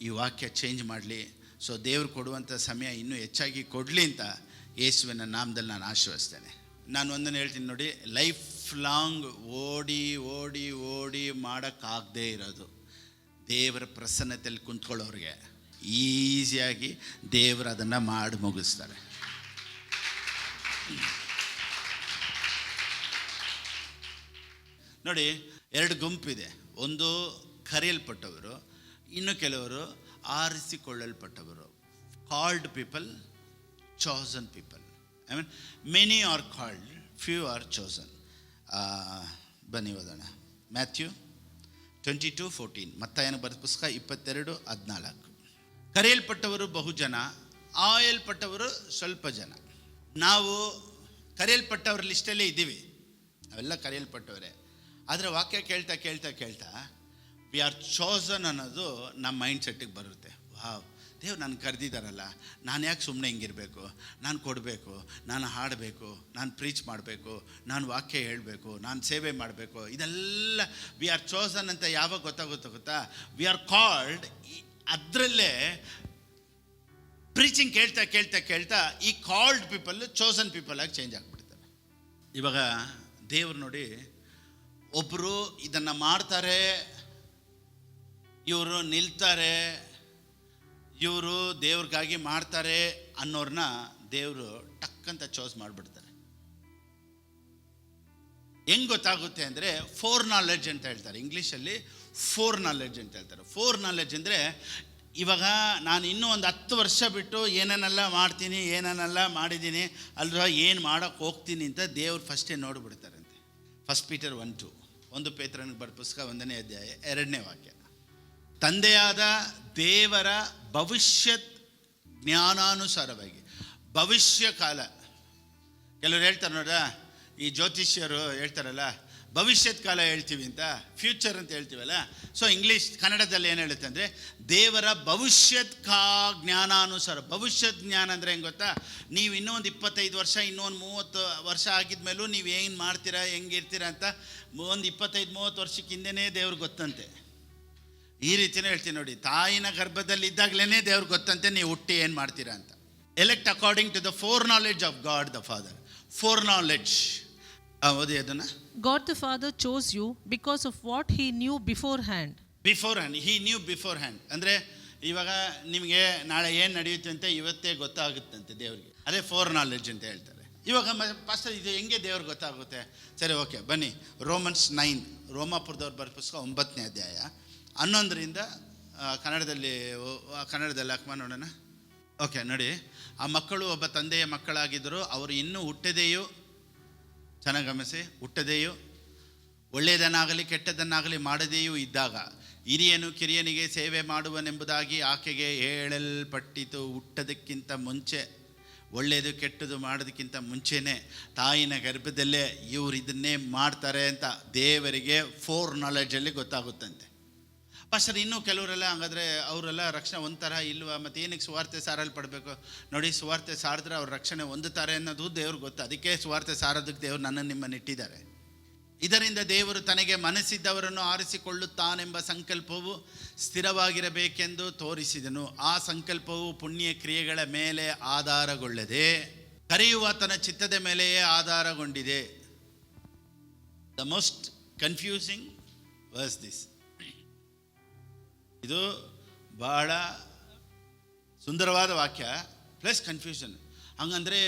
ಈ ವಾಕ್ಯ ಚೇಂಜ್ ಮಾಡಲಿ. ಸೊ ದೇವ್ರು ಕೊಡುವಂಥ ಸಮಯ ಇನ್ನೂ ಹೆಚ್ಚಾಗಿ ಕೊಡಲಿ ಅಂತ ಯೇಸುವಿನ ನಾಮದಲ್ಲಿ ನಾನು ಆಶೀರ್ವದಿಸ್ತೇನೆ. ನಾನು ಒಂದನ್ನು ಹೇಳ್ತೀನಿ ನೋಡಿ, ಲೈಫ್ ಲಾಂಗ್ ಓಡಿ ಓಡಿ ಓಡಿ ಮಾಡೋಕ್ಕಾಗದೇ ಇರೋದು ದೇವರ ಪ್ರಸನ್ನತೆಯಲ್ಲಿ ಕುಂತ್ಕೊಳ್ಳೋರಿಗೆ ಈಸಿಯಾಗಿ ದೇವರು ಅದನ್ನು ಮಾಡಿ ಮುಗಿಸ್ತಾರೆ. ನೋಡಿ, ಎರಡು ಗುಂಪಿದೆ. ಒಂದು ಕರೆಯಲ್ಪಟ್ಟವರು, ಇನ್ನು ಕೆಲವರು ಆರಿಸಿಕೊಳ್ಳಲ್ಪಟ್ಟವರು. Called people, chosen people. I mean many are called, few are chosen. ಬನ್ನಿ ಓದೋಣ. ಮ್ಯಾಥ್ಯೂ 22:14. ಮತ್ತಾಯನ ಬರೆದ ಪುಸ್ತಕ 22:14. ಕರೆಯಲ್ಪಟ್ಟವರು ಬಹುಜನ, ಆಯಲ್ಪಟ್ಟವರು ಸ್ವಲ್ಪ ಜನ. ನಾವು ಕರೆಯಲ್ಪಟ್ಟವ್ರ ಲಿಸ್ಟಲ್ಲೇ ಇದ್ದೀವಿ, ಅವೆಲ್ಲ ಕರೆಯಲ್ಪಟ್ಟವರೇ. ಆದರೆ ವಾಕ್ಯ ಕೇಳ್ತಾ ಕೇಳ್ತಾ ಕೇಳ್ತಾ ವಿ ಆರ್ ಚೋಸನ್ ಅನ್ನೋದು ನಮ್ಮ ಮೈಂಡ್ ಸೆಟ್ಟಿಗೆ ಬರುತ್ತೆ. ವಾವ್, ದೇವ್ರು ನಾನು ಕರೆದಿದ್ದಾರಲ್ಲ, ನಾನು ಯಾಕೆ ಸುಮ್ಮನೆ ಹಿಂಗಿರಬೇಕು? ನಾನು ಕೊಡಬೇಕು, ನಾನು ಹಾಡಬೇಕು, ನಾನು ಪ್ರೀಚ್ ಮಾಡಬೇಕು, ನಾನು ವಾಕ್ಯ ಹೇಳಬೇಕು, ನಾನು ಸೇವೆ ಮಾಡಬೇಕು. ಇದೆಲ್ಲ ವಿ ಆರ್ ಚೋಸನ್ ಅಂತ ಯಾವಾಗ ಗೊತ್ತಾ? We are called. ಅದರಲ್ಲೇ ಪ್ರೀಚಿಂಗ್ ಕೇಳ್ತಾ ಕೇಳ್ತಾ ಕೇಳ್ತಾ ಈ ಕಾಲ್ಡ್ ಪೀಪಲ್ ಚೋಸನ್ ಪೀಪಲ್ ಆಗಿ ಚೇಂಜ್ ಆಗಿಬಿಡ್ತಾರೆ. ಇವಾಗ ದೇವ್ರು ನೋಡಿ, ಒಬ್ಬರು ಇದನ್ನು ಮಾಡ್ತಾರೆ, ಇವರು ನಿಲ್ತಾರೆ, ಇವರು ದೇವ್ರಿಗಾಗಿ ಮಾಡ್ತಾರೆ ಅನ್ನೋರನ್ನ ದೇವರು ಟಕ್ಕಂತ ಚೋಸ್ ಮಾಡಿಬಿಡ್ತಾರೆ. ಹೆಂಗೆ ಗೊತ್ತಾಗುತ್ತೆ ಅಂದರೆ ಫೋರ್ ನಾಲೆಡ್ಜ್ ಅಂತ ಹೇಳ್ತಾರೆ ಇಂಗ್ಲೀಷಲ್ಲಿ. ಫೋರ್ ನಾಲೆಡ್ಜ್ ಅಂತ ಹೇಳ್ತಾರೆ. ಫೋರ್ ನಾಲೆಡ್ಜ್ ಅಂದರೆ, ಇವಾಗ ನಾನು ಇನ್ನೂ ಒಂದು 10 ವರ್ಷ ಬಿಟ್ಟು ಏನೇನೆಲ್ಲ ಮಾಡ್ತೀನಿ, ಏನೇನೆಲ್ಲ ಮಾಡಿದ್ದೀನಿ ಅಲ್ವಾ, ಏನು ಮಾಡೋಕ್ಕೆ ಹೋಗ್ತೀನಿ ಅಂತ ದೇವ್ರು ಫಸ್ಟೇ ನೋಡಿಬಿಡ್ತಾರಂತೆ. 1 ಪೀಟರ್ 1:2. 1 ಪೇತ್ರನಿಗೆ ಬರೆದ ಪುಸ್ತಕ 1ನೇ ಅಧ್ಯಾಯ 2ನೇ ವಾಕ್ಯ. ತಂದೆಯಾದ ದೇವರ ಭವಿಷ್ಯತ್ ಜ್ಞಾನಾನುಸಾರವಾಗಿ, ಭವಿಷ್ಯ ಕಾಲ. ಕೆಲವರು ಹೇಳ್ತಾರೆ ನೋಡ, ಈ ಜ್ಯೋತಿಷ್ಯರು ಹೇಳ್ತಾರಲ್ಲ ಭವಿಷ್ಯತ್ ಕಾಲ ಹೇಳ್ತೀವಿ ಅಂತ, ಫ್ಯೂಚರ್ ಅಂತ ಹೇಳ್ತೀವಲ್ಲ. ಸೊ ಇಂಗ್ಲೀಷ್ ಕನ್ನಡದಲ್ಲಿ ಏನು ಹೇಳುತ್ತೆ ಅಂದರೆ, ದೇವರ ಭವಿಷ್ಯತ್ ಜ್ಞಾನಾನುಸಾರ. ಭವಿಷ್ಯತ್ ಜ್ಞಾನ ಅಂದರೆ ಹೆಂಗೆ ಗೊತ್ತಾ? ನೀವು ಇನ್ನೂ ಒಂದು 25 ವರ್ಷ, ಇನ್ನೂ ಒಂದು 30 ವರ್ಷ ಆಗಿದ್ಮೇಲೂ ನೀವು ಏನು ಮಾಡ್ತೀರಾ, ಹೆಂಗಿರ್ತೀರಾ ಅಂತ ಒಂದು 25-30 ವರ್ಷಕ್ಕೆ ಹಿಂದೆಯೇ ದೇವ್ರಿಗೆ ಗೊತ್ತಂತೆ. ಈ ರೀತಿಯೇ ಹೇಳ್ತೀನಿ ನೋಡಿ, ತಾಯಿನ ಗರ್ಭದಲ್ಲಿ ಇದ್ದಾಗಲೇ ದೇವ್ರಿಗೆ ಗೊತ್ತಂತೆ ನೀವು ಹುಟ್ಟಿ ಏನು ಮಾಡ್ತೀರಾ ಅಂತ. Elect according to the foreknowledge of God the father. Foreknowledge. ಓದಿ ಅದನ್ನು. God the Father chose you because of what he knew beforehand. Beforehand, he knew beforehand. ಅಂದರೆ ಇವಾಗ ನಿಮಗೆ ನಾಳೆ ಏನು ನಡೆಯುತ್ತೆ ಅಂತ ಇವತ್ತೇ ಗೊತ್ತಾಗುತ್ತಂತೆ ದೇವ್ರಿಗೆ. ಅದೇ ಫೋರ್ ನಾಲೆಡ್ಜ್ ಅಂತ ಹೇಳ್ತಾರೆ. ಇವಾಗ ಫಸ್ಟ್ ಇದು ಹೆಂಗೆ ದೇವ್ರಿಗೆ ಗೊತ್ತಾಗುತ್ತೆ? ಸರಿ, ಓಕೆ, ಬನ್ನಿ. ರೋಮನ್ಸ್ 9, ರೋಮಾಪುರದವ್ರು ಬರೆದ ಪುಸ್ತಕ 9ನೇ ಅಧ್ಯಾಯ 11ರಿಂದ ಕನ್ನಡದಲ್ಲಿ ಹಾಕಿ ನೋಡೋಣ. ಓಕೆ, ನೋಡಿ. ಆ ಮಕ್ಕಳು ಒಬ್ಬ ತಂದೆಯ ಮಕ್ಕಳಾಗಿದ್ದರು. ಅವರು ಇನ್ನೂ ಹುಟ್ಟದೆಯೂ, ಚೆನ್ನಾಗಿ ಗಮನಿಸಿ, ಹುಟ್ಟದೆಯೂ ಒಳ್ಳೆಯದನ್ನಾಗಲಿ ಕೆಟ್ಟದನ್ನಾಗಲಿ ಮಾಡದೆಯೂ ಇದ್ದಾಗ ಹಿರಿಯನು ಕಿರಿಯನಿಗೆ ಸೇವೆ ಮಾಡುವನೆಂಬುದಾಗಿ ಆಕೆಗೆ ಹೇಳಲ್ಪಟ್ಟಿತು. ಹುಟ್ಟೋದಕ್ಕಿಂತ ಮುಂಚೆ, ಒಳ್ಳೆಯದು ಕೆಟ್ಟದು ಮಾಡೋದಕ್ಕಿಂತ ಮುಂಚೆನೇ ತಾಯಿನ ಗರ್ಭದಲ್ಲೇ ಇವ್ರು ಇದನ್ನೇ ಮಾಡ್ತಾರೆ ಅಂತ ದೇವರಿಗೆ ಫೋರ್ ನಾಲೆಡ್ಜಲ್ಲಿ ಗೊತ್ತಾಗುತ್ತಂತೆ. ಪಾಸ್ಟರ್, ಇನ್ನೂ ಕೆಲವರೆಲ್ಲ ಹಂಗಾದ್ರೆ ಅವರೆಲ್ಲ ರಕ್ಷಣೆ ಹೊಂದ್ತಾರ ಇಲ್ವಾ? ಮತ್ತು ಏನಕ್ಕೆ ಸುವಾರ್ತೆ ಸಾರಲ್ಪಡಬೇಕು? ನೋಡಿ, ಸುವಾರ್ತೆ ಸಾರಿದ್ರೆ ಅವ್ರ ರಕ್ಷಣೆ ಹೊಂದುತ್ತಾರೆ ಅನ್ನೋದು ದೇವ್ರಿಗೆ ಗೊತ್ತು. ಅದಕ್ಕೆ ಸುವಾರ್ತೆ ಸಾರೋದಕ್ಕೆ ದೇವರು ನನ್ನನ್ನು ನಿಮ್ಮನ್ನು ಇಟ್ಟಿದ್ದಾರೆ. ಇದರಿಂದ ದೇವರು ತನಗೆ ಮನಸ್ಸಿದ್ದವರನ್ನು ಆರಿಸಿಕೊಳ್ಳುತ್ತಾನೆಂಬ ಸಂಕಲ್ಪವು ಸ್ಥಿರವಾಗಿರಬೇಕೆಂದು ತೋರಿಸಿದನು. ಆ ಸಂಕಲ್ಪವು ಪುಣ್ಯ ಕ್ರಿಯೆಗಳ ಮೇಲೆ ಆಧಾರಗೊಳ್ಳದೆ ಕರೆಯುವ ತನ್ನ ಚಿತ್ತದ ಮೇಲೆಯೇ ಆಧಾರಗೊಂಡಿದೆ. The most confusing was this. ಇದು ಬಹಳ ಸುಂದರವಾದ ವಾಕ್ಯ ಪ್ಲಸ್ ಕನ್ಫ್ಯೂಷನ್. ಹಂಗಂದರೆ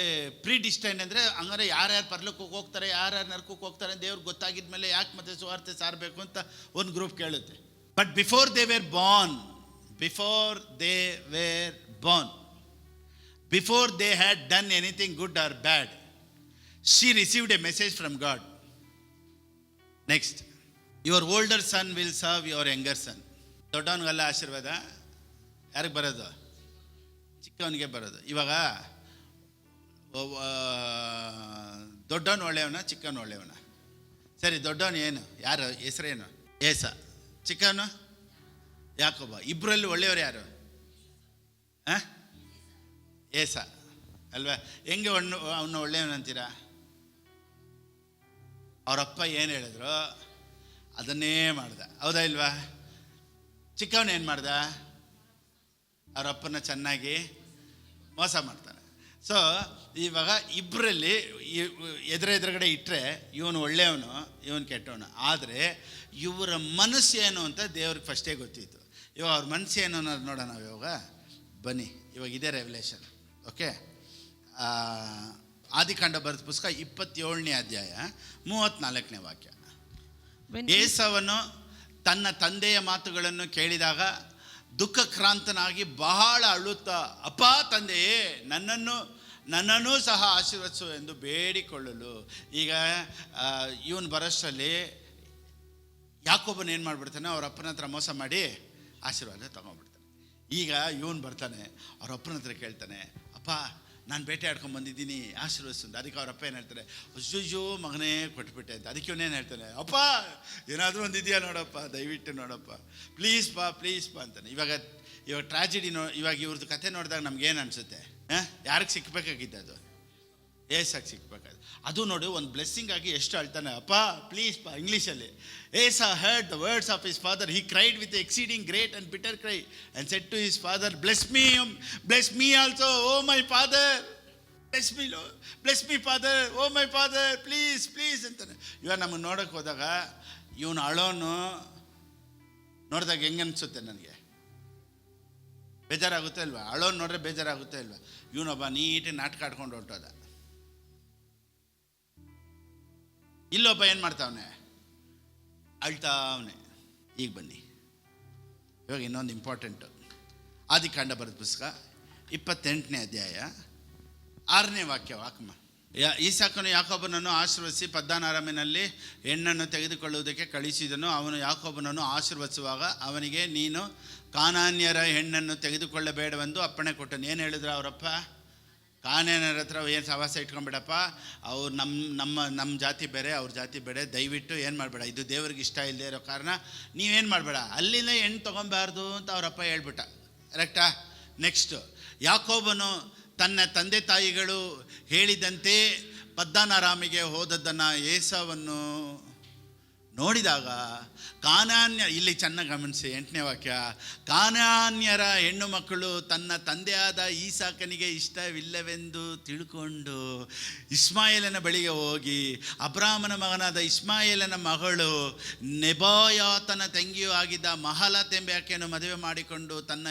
ಪ್ರೀಡಿಸ್ಟೈನ್ ಅಂದರೆ ಹಂಗಾರೆ ಯಾರ್ಯಾರು ಪರಲೋಕಕ್ಕೆ ಹೋಗ್ತಾರೆ, ಯಾರ್ಯಾರು ನರಕಕ್ಕೆ ಹೋಗ್ತಾರೆ ದೇವ್ರಿಗೆ ಗೊತ್ತಾಗಿದ ಮೇಲೆ ಯಾಕೆ ಮತ್ತೆ ಸುವಾರ್ತೆ ಸಾರಬೇಕು ಅಂತ ಒಂದು ಗ್ರೂಪ್ ಕೇಳುತ್ತೆ. But before they were born, before they had done anything good or bad, she received a message from God. Next, your older son will serve your younger son. ದೊಡ್ಡವನಿಗೆಲ್ಲ ಆಶೀರ್ವಾದ ಯಾರಿಗೆ ಬರೋದು? ಚಿಕ್ಕವನಿಗೆ ಬರೋದು. ಇವಾಗ ದೊಡ್ಡವನು ಒಳ್ಳೆಯವನ, ಚಿಕ್ಕವನು ಒಳ್ಳೆಯವನ? ಸರಿ, ದೊಡ್ಡವನು ಏನು, ಯಾರು ಹೆಸರೇನು? ಏಸ. ಚಿಕ್ಕವನು ಯಾಕೋಬ. ಇಬ್ಬರಲ್ಲಿ ಒಳ್ಳೆಯವರು ಯಾರು? ಏಸ ಅಲ್ವಾ? ಹೆಂಗೆ ಅವನು ಒಳ್ಳೆಯವನಂತೀರಾ? ಅವರಪ್ಪ ಏನು ಹೇಳಿದ್ರು ಅದನ್ನೇ ಮಾಡ್ದ, ಹೌದಾ ಇಲ್ವಾ? ಚಿಕ್ಕವನು ಏನು ಮಾಡ್ದ? ಅವರಪ್ಪನ ಚೆನ್ನಾಗಿ ಮೋಸ ಮಾಡ್ತಾನೆ. ಸೊ ಇವಾಗ ಇಬ್ಬರಲ್ಲಿ ಎದುರುಗಡೆ ಇಟ್ಟರೆ ಇವನು ಒಳ್ಳೆಯವನು, ಇವನು ಕೆಟ್ಟವನು. ಆದರೆ ಇವರ ಮನಸ್ಸು ಏನು ಅಂತ ದೇವ್ರಿಗೆ ಫಸ್ಟೇ ಗೊತ್ತಿತ್ತು. ಇವಾಗ ಅವ್ರ ಮನಸ್ಸು ಏನು ಅನ್ನೋದು ನೋಡೋಣ ಇವಾಗ. ಬನ್ನಿ, ಇವಾಗ ಇದೇ ರೆವಲೇಷನ್. ಓಕೆ, ಆದಿಕಾಂಡ ಬರೆದ ಪುಸ್ತಕ 27ನೇ ಅಧ್ಯಾಯ 34ನೇ ವಾಕ್ಯ. ಏಸವನು ತನ್ನ ತಂದೆಯ ಮಾತುಗಳನ್ನು ಕೇಳಿದಾಗ ದುಃಖಕ್ರಾಂತನಾಗಿ ಬಹಳ ಅಳುತ್ತಾ, ಅಪ್ಪ ತಂದೆಯೇ, ನನ್ನನ್ನು ಸಹ ಆಶೀರ್ವದಿಸು ಎಂದು ಬೇಡಿಕೊಳ್ಳಲು. ಈಗ ಇವನು ಬರೋಷ್ಟರಲ್ಲಿ ಯಾಕೋಬನ ಏನು ಮಾಡಿಬಿಡ್ತಾನೆ, ಅವ್ರ ಅಪ್ಪನ ಹತ್ರ ಮೋಸ ಮಾಡಿ ಆಶೀರ್ವಾದ ತೊಗೊಂಡ್ಬಿಡ್ತಾನೆ. ಈಗ ಇವನು ಬರ್ತಾನೆ, ಅವ್ರ ಅಪ್ಪನ ಹತ್ರ ಕೇಳ್ತಾನೆ, ಅಪ್ಪ ನಾನು ಬೇಟೆ ಆಡ್ಕೊಂಡು ಬಂದಿದ್ದೀನಿ, ಆಶೀರ್ವದಿಸು. ಅದಕ್ಕೆ ಅವ್ರ ಅಪ್ಪ ಏನು ಹೇಳ್ತಾರೆ, ಅಯ್ಯೋ ಮಗನೇ ಕೊಟ್ಬಿಟ್ಟೆ ಅಂತ. ಅದಕ್ಕೆ ಇವನೇನು ಹೇಳ್ತಾನೆ, ಅಪ್ಪ ಏನಾದರೂ ಒಂದಿದೆಯಾ ನೋಡಪ್ಪ, ದಯವಿಟ್ಟು ನೋಡಪ್ಪ, ಪ್ಲೀಸ್ ಪಾ ಅಂತಾನೆ. ಇವಾಗ ಟ್ರಾಜಿಡಿ ಇವಾಗ ಇವ್ರದ್ದು ಕಥೆ ನೋಡಿದಾಗ ನಮ್ಗೇನು ಅನಿಸುತ್ತೆ? ಯಾರಿಗೆ ಸಿಕ್ಕಬೇಕಾಗಿದ್ದು? ಅದು ಏಸಾಗಿ ಸಿಕ್ಬೇಕಾದ. ಅದು ನೋಡಿ, ಒಂದು ಬ್ಲೆಸ್ಸಿಂಗ್ ಆಗಿ ಎಷ್ಟು ಅಳ್ತಾನೆ, ಅಪ್ಪ ಪ್ಲೀಸ್ ಪಾ. ಇಂಗ್ಲೀಷಲ್ಲಿ, ಏಸಾ heard the words of his father. He cried with exceeding great and bitter cry and said to his father, bless me also, oh my father, bless me father, oh my father, please ಅಂತಾನೆ. ಇವಾಗ ನಮಗೆ ನೋಡೋಕೆ ಹೋದಾಗ ಇವನು ಅಳೋನು ನೋಡಿದಾಗ ಹೆಂಗೆ ಅನಿಸುತ್ತೆ? ನನಗೆ ಬೇಜಾರಾಗುತ್ತೆ ಅಲ್ವಾ? ಅಳೋನು ನೋಡ್ರೆ ಬೇಜಾರಾಗುತ್ತೆ ಅಲ್ವಾ? ಇವನೊಬ್ಬ ನೀಟಾಗಿ ನಾಟಕ ಆಡ್ಕೊಂಡು ಹೊರಟೋದ. ಇಲ್ಲೊಬ್ಬ ಏನು ಮಾಡ್ತಾವನೆ? ಅಳ್ತಾವನೆ. ಈಗ ಬನ್ನಿ, ಇವಾಗ ಇನ್ನೊಂದು ಇಂಪಾರ್ಟೆಂಟು. ಆದಿಕಾಂಡ ಬರೆದ ಪುಸ್ತಕ 28ನೇ ಅಧ್ಯಾಯ 6ನೇ ವಾಕ್ಯ. ವಾಕ್ಮ, ಈಸಾಕನು ಯಾಕೋಬನನ್ನು ಆಶೀರ್ವದಿಸಿ ಪದ್ದಾನ್ ಅರಾಮಿನಲ್ಲಿ ಹೆಣ್ಣನ್ನು ತೆಗೆದುಕೊಳ್ಳುವುದಕ್ಕೆ ಕಳಿಸಿದನು. ಅವನು ಯಾಕೋಬನನ್ನು ಆಶೀರ್ವದಿಸುವಾಗ ಅವನಿಗೆ, ನೀನು ಕಾನಾನ್ಯರ ಹೆಣ್ಣನ್ನು ತೆಗೆದುಕೊಳ್ಳಬೇಡವೆಂದು ಅಪ್ಪಣೆ ಕೊಟ್ಟನು. ಏನು ಹೇಳಿದ್ರು ಅವರಪ್ಪ? ಕಾನಾನ್ಯರ ಹತ್ರ ಏನು ಸಹವಾಸ ಇಟ್ಕೊಂಬೇಡಪ್ಪ, ಅವ್ರು ನಮ್ಮ ಜಾತಿ ಬೇರೆ, ಅವ್ರ ಜಾತಿ ಬೇರೆ, ದಯವಿಟ್ಟು ಏನು ಮಾಡಬೇಡ, ಇದು ದೇವ್ರಿಗೆ ಇಷ್ಟ ಇಲ್ಲದೆ ಇರೋ ಕಾರಣ ನೀವೇನು ಮಾಡಬೇಡ, ಅಲ್ಲಿಂದ ಹೆಣ್ಣು ತೊಗೊಬಾರ್ದು ಅಂತ ಅವರಪ್ಪ ಹೇಳ್ಬಿಟ್ಟ. ಕರೆಕ್ಟಾ? ನೆಕ್ಸ್ಟು, ಯಾಕೋಬನು ತನ್ನ ತಂದೆ ತಾಯಿಗಳು ಹೇಳಿದಂತೆ ಪದ್ದಾನ್ ಅರಾಮಿಗೆ ಹೋದದ್ದನ್ನು ಏಸವನ್ನು ನೋಡಿದಾಗ ಕಾನಾನ್ಯ, ಇಲ್ಲಿ ಚೆನ್ನಾಗಿ ಗಮನಿಸಿ 8ನೇ ವಾಕ್ಯ, ಕಾನಾನ್ಯರ ಹೆಣ್ಣು ಮಕ್ಕಳು ತನ್ನ ತಂದೆಯಾದ ಈಸಾಕನಿಗೆ ಇಷ್ಟವಿಲ್ಲವೆಂದು ತಿಳ್ಕೊಂಡು ಇಸ್ಮಾಯೇಲನ ಬಳಿಗೆ ಹೋಗಿ ಅಬ್ರಾಮನ ಮಗನಾದ ಇಸ್ಮಾಯೇಲನ ಮಗಳು ನೆಬಾಯಾತನ ತಂಗಿಯೂ ಆಗಿದ್ದ ಮಹಲತ್ ಎಂಬ ಆಕೆಯನ್ನು ಮದುವೆ ಮಾಡಿಕೊಂಡು ತನ್ನ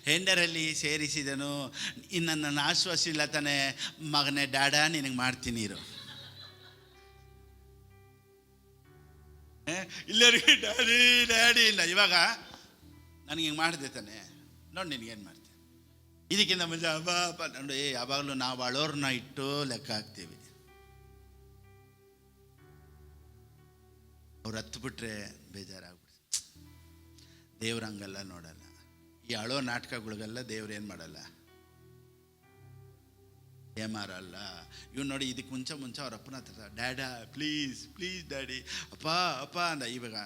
ಹೆಂಡರಲ್ಲಿ ಸೇರಿಸಿದನು. ನನ್ನನ್ನು ಆಶ್ವಾಸಿಲ್ಲ ತಾನೆ, ಮಗನೇ ಡ್ಯಾಡಾ ನಿನಗೆ ಮಾಡ್ತೀನಿ ಇರು. ಇಲ್ಲರಿಗೆ ಡ್ಯಾಡಿ ಇಲ್ಲ. ಇವಾಗ ನನಗೆ ಹಿಂಗೆ ಮಾಡಿದೆ ತಾನೆ, ನೋಡಿ ನಿನಗೇನು ಮಾಡ್ತೀನಿ. ಇದಕ್ಕಿಂತ ಮುಂಚೆ ಅಪ್ಪ ನೋಡಿ, ಯಾವಾಗಲೂ ನಾವು ಅಳೋರ್ನ ಇಟ್ಟು ಲೆಕ್ಕ ಹಾಕ್ತೀವಿ. ಅವ್ರು ಹತ್ಬಿಟ್ರೆ ಬೇಜಾರಾಗ್ಬಿಡ್ತು. ದೇವ್ರು ಹಂಗೆಲ್ಲ ನೋಡಲ್ಲ. ಈ ಅಳೋ ನಾಟಕಗಳಿಗೆಲ್ಲ ದೇವ್ರು ಏನು ಮಾಡಲ್ಲ, ಏಮಾರಲ್ಲ. ಇವ್ನು ನೋಡಿ, ಇದಕ್ಕೆ ಮುಂಚೆ ಅವ್ರ ಅಪ್ಪನ ಹತ್ರ ಡ್ಯಾಡಾ ಪ್ಲೀಸ್ ಡ್ಯಾಡಿ ಅಪ್ಪ ಅಂದ. ಇವಾಗ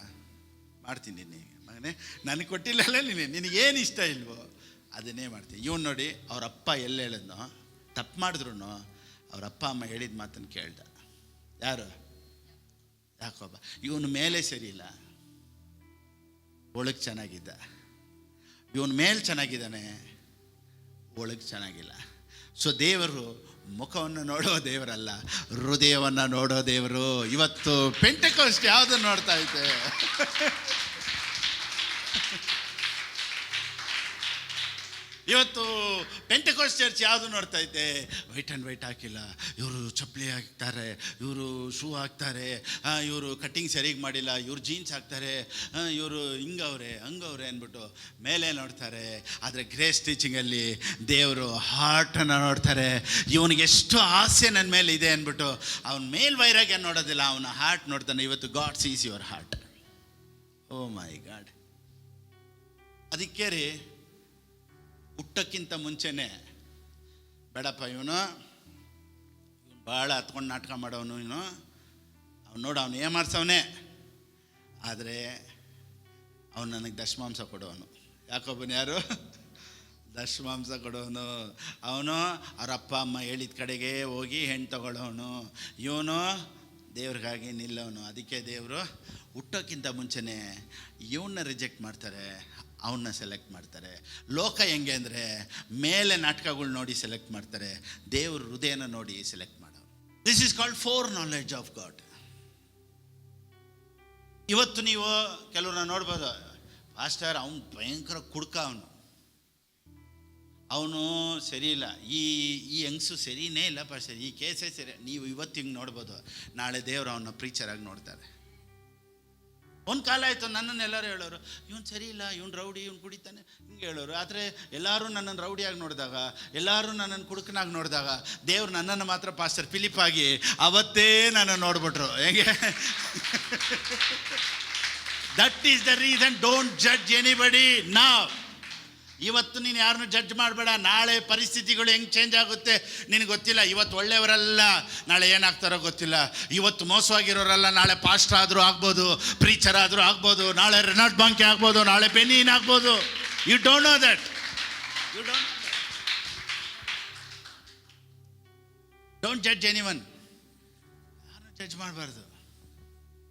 ಮಾಡ್ತೀನಿ ಮಗನೇ, ನನಗೆ ಕೊಟ್ಟಿಲ್ಲಲ್ಲ ನಿನಗೇನು ಇಷ್ಟ ಇಲ್ವೋ ಅದನ್ನೇ ಮಾಡ್ತೀನಿ. ಇವ್ನು ನೋಡಿ, ಅವರಪ್ಪ ಎಲ್ಲಿ ಹೇಳಿದ್ನೋ, ತಪ್ಪು ಮಾಡಿದ್ರು ಅವ್ರ ಅಪ್ಪ ಅಮ್ಮ ಹೇಳಿದ ಮಾತನ್ನು ಕೇಳ್ದ. ಯಾರು? ಯಾಕೋಬ. ಇವನು ಮೇಲೆ ಸರಿ ಇಲ್ಲ, ಒಳಗೆ ಚೆನ್ನಾಗಿದ್ದ. ಇವನು ಮೇಲೆ ಚೆನ್ನಾಗಿದ್ದಾನೆ, ಒಳಗೆ ಚೆನ್ನಾಗಿಲ್ಲ. ಸೊ ದೇವರು ಮುಖವನ್ನು ನೋಡೋ ದೇವರಲ್ಲ, ಹೃದಯವನ್ನು ನೋಡೋ ದೇವರು. ಇವತ್ತು ಪೆಂಟೆಕೋಸ್ಟ್ ಯಾವುದು ನೋಡ್ತಾ ಐತೆ? ಇವತ್ತು ಪೆಂಟೆಕೋಸ್ಟ್ ಚರ್ಚ್ ಯಾವುದು ನೋಡ್ತಾ ಇದ್ದೆ, ವೈಟ್ ಆ್ಯಂಡ್ ವೈಟ್ ಹಾಕಿಲ್ಲ, ಇವರು ಚಪ್ಪಲಿ ಹಾಕ್ತಾರೆ, ಇವರು ಶೂ ಹಾಕ್ತಾರೆ, ಇವರು ಕಟ್ಟಿಂಗ್ ಸರಿಯಾಗಿ ಮಾಡಿಲ್ಲ, ಇವ್ರು ಜೀನ್ಸ್ ಹಾಕ್ತಾರೆ, ಇವರು ಹಿಂಗವ್ರೆ ಹಂಗವ್ರೆ ಅಂದ್ಬಿಟ್ಟು ಮೇಲೆ ನೋಡ್ತಾರೆ. ಆದರೆ ಗ್ರೇಸ್ ಟೀಚಿಂಗಲ್ಲಿ ದೇವರು ಹಾರ್ಟನ್ನು ನೋಡ್ತಾರೆ. ಇವನಿಗೆ ಎಷ್ಟು ಆಸೆ ನನ್ನ ಮೇಲೆ ಇದೆ ಅಂದ್ಬಿಟ್ಟು ಅವನ ಮೇಲ್ವೈರಾಗ್ಯ ನೋಡೋದಿಲ್ಲ, ಅವನ ಹಾರ್ಟ್ ನೋಡ್ತಾನೆ. ಇವತ್ತು God sees your heart. Oh my God. ಅದಕ್ಕೆ ರೀ ಹುಟ್ಟಕ್ಕಿಂತ ಮುಂಚೆನೇ ಬೇಡಪ್ಪ ಇವನು ಭಾಳ ಹತ್ಕೊಂಡು ನಾಟಕ ಮಾಡೋನು, ಅವ್ನು ನೋಡು ಅವನು ಏನು ಮಾಡ್ಸವನೇ, ಆದರೆ ಅವನು ನನಗೆ ದಶಮಾಂಶ ಕೊಡೋನು. ಯಾಕೊಬ್ಬನು ಯಾರು ದಶಮಾಂಶ ಕೊಡೋನು. ಅವನು ಅವ್ರ ಅಪ್ಪ ಅಮ್ಮ ಹೇಳಿದ ಕಡೆಗೆ ಹೋಗಿ ಹೆಣ್ಣು ತಗೊಳ್ಳೋನು. ಇವನು ದೇವ್ರಿಗಾಗಿ ನಿಲ್ಲೋನು. ಅದಕ್ಕೆ ದೇವರು ಹುಟ್ಟೋಕ್ಕಿಂತ ಮುಂಚೆನೇ ಇವನ್ನ ರಿಜೆಕ್ಟ್ ಮಾಡ್ತಾರೆ, ಅವನ್ನ ಸೆಲೆಕ್ಟ್ ಮಾಡ್ತಾರೆ. ಲೋಕ ಹೆಂಗೆ ಅಂದರೆ ಮೇಲೆ ನಾಟಕಗಳು ನೋಡಿ ಸೆಲೆಕ್ಟ್ ಮಾಡ್ತಾರೆ, ದೇವ್ರ ಹೃದಯನ ನೋಡಿ ಸೆಲೆಕ್ಟ್ ಮಾಡೋರು. This is called four knowledge of god. ಇವತ್ತು ನೀವು ಕೆಲವ್ರನ್ನ ನೋಡ್ಬೋದು, ಪಾಸ್ಟರ್ ಅವನು ಭಯಂಕರ ಕುಡ್ಕ, ಅವನು ಸರಿ ಇಲ್ಲ, ಈ ಹೆಂಗಸು ಸರಿನೇ ಇಲ್ಲ ಪಾಸ್ಟರ್, ಈ ಕೇಸೇ ಸರಿ. ನೀವು ಇವತ್ತು ಹಿಂಗೆ ನೋಡ್ಬೋದು, ನಾಳೆ ದೇವರು ಅವನ್ನ ಪ್ರೀಚರಾಗಿ ನೋಡ್ತಾರೆ. ಒಂದು ಕಾಲ ಆಯಿತು ನನ್ನನ್ನು ಎಲ್ಲರೂ ಹೇಳೋರು, ಇವನು ಸರಿ ಇಲ್ಲ, ಇವನು ರೌಡಿ, ಇವನು ಕುಡಿತಾನೆ, ಹಿಂಗೆ ಹೇಳೋರು. ಆದರೆ ಎಲ್ಲರೂ ನನ್ನನ್ನು ರೌಡಿಯಾಗಿ ನೋಡಿದಾಗ, ಎಲ್ಲರೂ ನನ್ನನ್ನು ಕುಡುಕನಾಗಿ ನೋಡಿದಾಗ, ದೇವ್ರು ನನ್ನನ್ನು ಮಾತ್ರ ಪಾಸ್ಟರ್ ಫಿಲಿಪ್ ಆಗಿ ಅವತ್ತೇ ನನ್ನನ್ನು ನೋಡ್ಬಿಟ್ರು. ಹೇಗೆ? That is the reason. Don't judge anybody ನಾವ್. ಇವತ್ತು ನೀನು ಯಾರನ್ನು ಜಡ್ಜ್ ಮಾಡಬೇಡ. ನಾಳೆ ಪರಿಸ್ಥಿತಿಗಳು ಹೆಂಗೆ ಚೇಂಜ್ ಆಗುತ್ತೆ ನಿನಗೆ ಗೊತ್ತಿಲ್ಲ. ಇವತ್ತು ಒಳ್ಳೆಯವರಲ್ಲ, ನಾಳೆ ಏನಾಗ್ತಾರೋ ಗೊತ್ತಿಲ್ಲ. ಇವತ್ತು ಮೋಸವಾಗಿರೋರಲ್ಲ, ನಾಳೆ ಪಾಸ್ಟರ್ ಆದರೂ ಆಗ್ಬೋದು, ಪ್ರೀಚರ್ ಆದರೂ ಆಗ್ಬೋದು, ನಾಳೆ ರೆನಾಲ್ಡ್ ಬಾಂಕೆ ಆಗ್ಬೋದು, ನಾಳೆ ಬೆನಿನ್ ಆಗ್ಬೋದು. You don't know that. Don't judge anyone. ಯಾರನ್ನು ಜಡ್ಜ್ ಮಾಡಬಾರ್ದು.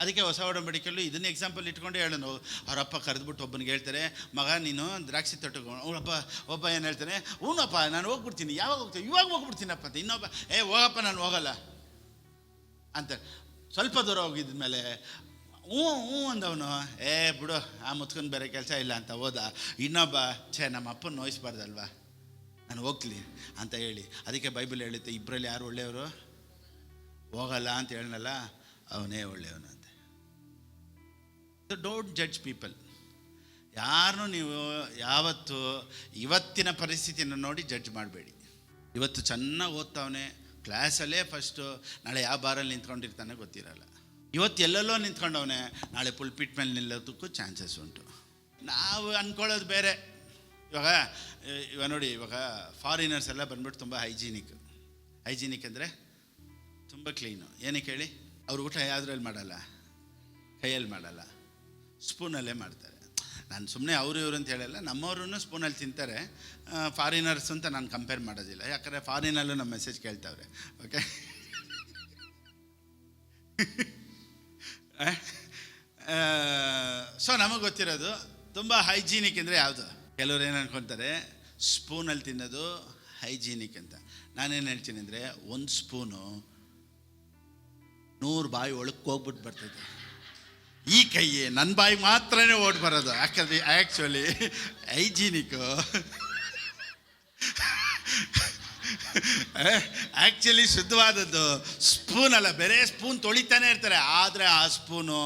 ಅದಕ್ಕೆ ಹೊಸ ಒಡಂಬಡಿಕೆಯಲ್ಲೂ ಇದನ್ನ ಎಕ್ಸಾಂಪಲ್ ಇಟ್ಕೊಂಡೆ ಹೇಳೋನು. ಅವರಪ್ಪ ಕರೆದ್ಬಿಟ್ಟು ಒಬ್ಬನಿಗೆ ಹೇಳ್ತಾರೆ, ಮಗ ನೀನು ದ್ರಾಕ್ಷಿ ತೊಟ್ಟುಕೊಂಡು. ಒಬ್ಬ ಏನು ಹೇಳ್ತಾನೆ, ಹ್ಞೂನಪ್ಪ ನಾನು ಹೋಗ್ಬಿಡ್ತೀನಿ. ಯಾವಾಗ ಹೋಗ್ತೀನಿ? ಇವಾಗ ಹೋಗ್ಬಿಡ್ತೀನಪ್ಪ ಅಂತ. ಇನ್ನೊಬ್ಬ ಹೋಗಪ್ಪ ನಾನು ಹೋಗಲ್ಲ ಅಂತ. ಸ್ವಲ್ಪ ದೂರ ಹೋಗಿದ್ಮೇಲೆ ಹ್ಞೂ ಅಂದವನು, ಬಿಡು ಆ ಮುತ್ಕೊಂಡು ಬೇರೆ ಕೆಲಸ ಇಲ್ಲ ಅಂತ ಹೋದ. ಇನ್ನೊಬ್ಬ ನಮ್ಮ ಅಪ್ಪನ ನೋಯಿಸ್ಬಾರ್ದಲ್ವಾ, ನಾನು ಹೋಗ್ತೀನಿ ಅಂತ ಹೇಳಿ. ಅದಕ್ಕೆ ಬೈಬಲ್ ಹೇಳುತ್ತೆ, ಇಬ್ಬರಲ್ಲಿ ಯಾರು ಒಳ್ಳೆಯವರು? ಹೋಗಲ್ಲ ಅಂತ ಹೇಳನಲ್ಲ, ಅವನೇ ಒಳ್ಳೆಯವನು ಅಂತ. Don't judge people. ಯಾರನ್ನೂ ನೀವು ಯಾವತ್ತು ಇವತ್ತಿನ ಪರಿಸ್ಥಿತಿಯನ್ನು ನೋಡಿ ಜಡ್ಜ್ ಮಾಡಬೇಡಿ. ಇವತ್ತು ಚೆನ್ನಾಗಿ ಓದ್ತಾವನೆ, ಕ್ಲಾಸಲ್ಲೇ ಫಸ್ಟು, ನಾಳೆ ಯಾವ ಬಾರಲ್ಲಿ ನಿಂತ್ಕೊಂಡಿರ್ತಾನೆ ಗೊತ್ತಿರಲ್ಲ. ಇವತ್ತು ಎಲ್ಲೆಲ್ಲೋ ನಿಂತ್ಕೊಂಡವನೆ, ನಾಳೆ ಪುಲ್ಪಿಟ್ ಮೇಲೆ ನಿಲ್ಲೋದಕ್ಕೂ ಚಾನ್ಸಸ್ ಉಂಟು. ನಾವು ಅಂದ್ಕೊಳ್ಳೋದು ಬೇರೆ. ಇವಾಗ ನೋಡಿ, ಇವಾಗ ಫಾರಿನರ್ಸ್ ಎಲ್ಲ ಬಂದ್ಬಿಟ್ಟು ತುಂಬ ಹೈಜೀನಿಕ್ ಅಂದರೆ ತುಂಬ ಕ್ಲೀನು. ಏನಕ್ಕೆ ಹೇಳಿ? ಅವ್ರು ಊಟ ಯಾವುದ್ರಲ್ಲಿ ಮಾಡಲ್ಲ, ಕೈಯಲ್ಲಿ ಮಾಡಲ್ಲ, ಸ್ಪೂನಲ್ಲೇ ಮಾಡ್ತಾರೆ. ನಾನು ಸುಮ್ಮನೆ ಅವರು ಇವರು ಅಂತ ಹೇಳಲ್ಲ, ನಮ್ಮವ್ರೂ ಸ್ಪೂನಲ್ಲಿ ತಿಂತಾರೆ. ಫಾರಿನರ್ಸ್ ಅಂತ ನಾನು ಕಂಪೇರ್ ಮಾಡೋದಿಲ್ಲ, ಯಾಕಂದರೆ ಫಾರಿನಲ್ಲೂ ನಮ್ಮ ಮೆಸೇಜ್ ಕೇಳ್ತಾವ್ರೆ. ಓಕೆ, ಸೊ ನಮಗೆ ಗೊತ್ತಿರೋದು ತುಂಬ ಹೈಜೀನಿಕ್ ಅಂದರೆ ಯಾವುದು. ಕೆಲವ್ರು ಏನು ಅನ್ಕೊತಾರೆ, ಸ್ಪೂನಲ್ಲಿ ತಿನ್ನೋದು ಹೈಜೀನಿಕ್ ಅಂತ. ನಾನೇನು ಹೇಳ್ತೀನಿ ಅಂದರೆ, ಒಂದು ಸ್ಪೂನು 100 ಬಾಯಿ ಒಳಕ್ಕೆ ಹೋಗ್ಬಿಟ್ಟು ಬರ್ತೈತೆ. ಈ ಕೈ ನನ್ನ ಬಾಯಿ ಮಾತ್ರನೇ ಓಡಿ ಬರೋದು. ಯಾಕಂದರೆ ಆ್ಯಕ್ಚುಲಿ ಹೈಜೀನಿಕ್ಕು ಆ್ಯಕ್ಚುಲಿ ಶುದ್ಧವಾದದ್ದು ಸ್ಪೂನಲ್ಲ, ಬೇರೆ ಸ್ಪೂನ್ ತೊಳಿತಾನೆ ಇರ್ತಾರೆ. ಆದರೆ ಆ ಸ್ಪೂನು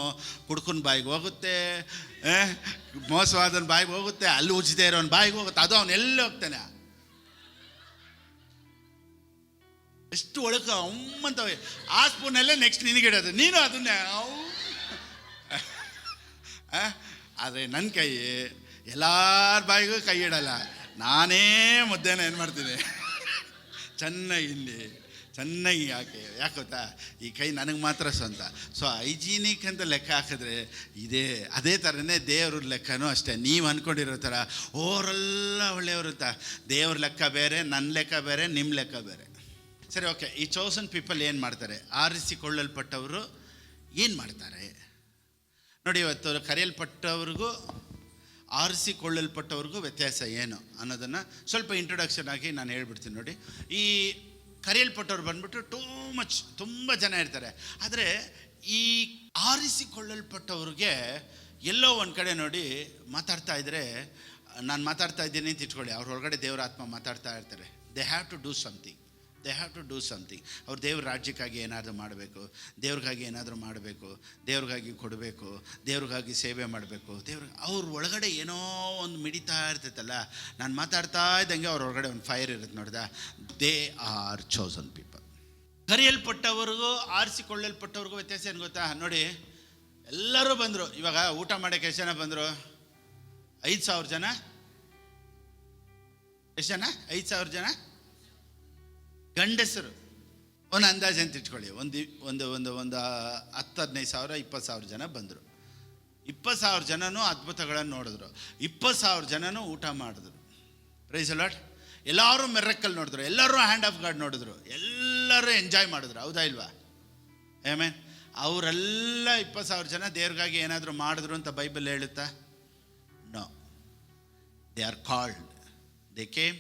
ಕುಡ್ಕನ ಬಾಯಿಗೆ ಹೋಗುತ್ತೆ, ಮೋಸವಾದನ ಬಾಯಿಗೆ ಹೋಗುತ್ತೆ, ಅಲ್ಲಿ ಉಜ್ಜದೇ ಇರೋನ ಬಾಯಿಗೆ ಹೋಗುತ್ತೆ. ಅದು ಅವನೆಲ್ಲ ಹೋಗ್ತಾನೆ. ಎಷ್ಟು ಒಳಕ ಅಮ್ಮಂತವೆ. ಆ ಸ್ಪೂನಲ್ಲೇ ನೆಕ್ಸ್ಟ್ ನಿನಗಿಡೋದು, ನೀನು ಅದನ್ನೇ. ಆದರೆ ನನ್ನ ಕೈ ಎಲ್ಲರ ಬಾಯಿಗೂ ಕೈ ಇಡಲ್ಲ. ನಾನೇ ಮುದ್ದೆನ ಏನು ಮಾಡ್ತೀನಿ, ಚೆನ್ನಾಗಿ ಯಾಕೆ ಗೊತ್ತಾ, ಈ ಕೈ ನನಗೆ ಮಾತ್ರ ಸ್ವಂತ. ಸೊ ಹೈಜೀನಿಕ್ ಅಂತ ಲೆಕ್ಕ ಹಾಕಿದ್ರೆ ಅದೇ ಥರನೇ ದೇವ್ರ ಲೆಕ್ಕನೂ ಅಷ್ಟೇ. ನೀವು ಅಂದ್ಕೊಂಡಿರೋ ಥರ ಓವರೆಲ್ಲ ಒಳ್ಳೆಯವರು ಅಂತ. ದೇವ್ರ ಲೆಕ್ಕ ಬೇರೆ, ನನ್ನ ಲೆಕ್ಕ ಬೇರೆ, ನಿಮ್ಮ ಲೆಕ್ಕ ಬೇರೆ. ಸರಿ, ಓಕೆ. ಈ ಚೋಸನ್ ಪೀಪಲ್ ಏನು ಮಾಡ್ತಾರೆ? ಆರಿಸಿಕೊಳ್ಳಲ್ಪಟ್ಟವರು ಏನು ಮಾಡ್ತಾರೆ ನೋಡಿ. ಇವತ್ತು ಕರೆಯಲ್ಪಟ್ಟವ್ರಿಗೂ ಆರಿಸಿಕೊಳ್ಳಲ್ಪಟ್ಟವ್ರಿಗೂ ವ್ಯತ್ಯಾಸ ಏನು ಅನ್ನೋದನ್ನು ಸ್ವಲ್ಪ ಇಂಟ್ರೊಡಕ್ಷನ್ ಆಗಿ ನಾನು ಹೇಳ್ಬಿಡ್ತೀನಿ ನೋಡಿ. ಈ ಕರೆಯಲ್ಪಟ್ಟವ್ರು ಬಂದ್ಬಿಟ್ಟು ತುಂಬ ಜನ ಇರ್ತಾರೆ. ಆದರೆ ಈ ಆರಿಸಿಕೊಳ್ಳಲ್ಪಟ್ಟವ್ರಿಗೆ ಎಲ್ಲೋ ಒಂದು ಕಡೆ ನೋಡಿ ಮಾತಾಡ್ತಾ ಇದ್ದರೆ ನಾನು ಮಾತಾಡ್ತಾ ಇದ್ದೀನಿ ಅಂತ ಇಟ್ಕೊಳ್ಳಿ, ಅವ್ರ ಒಳಗಡೆ ದೇವರ ಆತ್ಮ ಮಾತಾಡ್ತಾ ಇರ್ತಾರೆ. They have to do something, they have to do something. ಅವ್ರು ದೇವ್ರ ರಾಜ್ಯಕ್ಕಾಗಿ ಏನಾದರೂ ಮಾಡಬೇಕು, ದೇವ್ರಿಗಾಗಿ ಏನಾದರೂ ಮಾಡಬೇಕು, ದೇವ್ರಿಗಾಗಿ ಕೊಡಬೇಕು, ದೇವ್ರಿಗಾಗಿ ಸೇವೆ ಮಾಡಬೇಕು. ಅವ್ರ ಒಳಗಡೆ ಏನೋ ಒಂದು ಮಿಡಿತಾ ಇರ್ತೈತಲ್ಲ. ನಾನು ಮಾತಾಡ್ತಾ ಇದ್ದಂಗೆ ಅವ್ರ ಒಳಗಡೆ ಒಂದು ಫೈರ್ ಇರುತ್ತೆ ನೋಡ್ದ. They are chosen people. ಕರೆಯಲ್ಪಟ್ಟವ್ರಿಗೂ ಆರಿಸಿಕೊಳ್ಳಲ್ಪಟ್ಟವ್ರಿಗೂ ವ್ಯತ್ಯಾಸ ಏನು ಗೊತ್ತಾ? ನೋಡಿ, ಎಲ್ಲರೂ ಬಂದರು. ಇವಾಗ ಊಟ ಮಾಡೋಕ್ಕೆ ಎಷ್ಟು ಜನ ಬಂದರು? 5,000 ಜನ. ಎಷ್ಟು ಜನ? 5,000 ಜನ ಗಂಡಸರು. ಒಂದು ಅಂದಾಜು ಅಂತ ಇಟ್ಕೊಳ್ಳಿ, ಒಂದು 10-15,000 20,000 ಜನ ಬಂದರು. 20,000 ಜನನೂ ಅದ್ಭುತಗಳನ್ನು ನೋಡಿದ್ರು, 20,000 ಜನನೂ ಊಟ ಮಾಡಿದ್ರು. Praise the Lord. ಎಲ್ಲರೂ ಮಿರಕಲ್ ನೋಡಿದ್ರು, ಎಲ್ಲರೂ ಹ್ಯಾಂಡ್ ಆಫ್ ಗಾಡ್ ನೋಡಿದ್ರು, ಎಲ್ಲರೂ ಎಂಜಾಯ್ ಮಾಡಿದ್ರು. ಹೌದಾ ಇಲ್ವಾ? ಆಮೆನ್. ಅವರೆಲ್ಲ 20,000 ಜನ ದೇವ್ರಿಗಾಗಿ ಏನಾದರೂ ಮಾಡಿದ್ರು ಅಂತ ಬೈಬಲ್ ಹೇಳುತ್ತಾ? No. They are called, they came,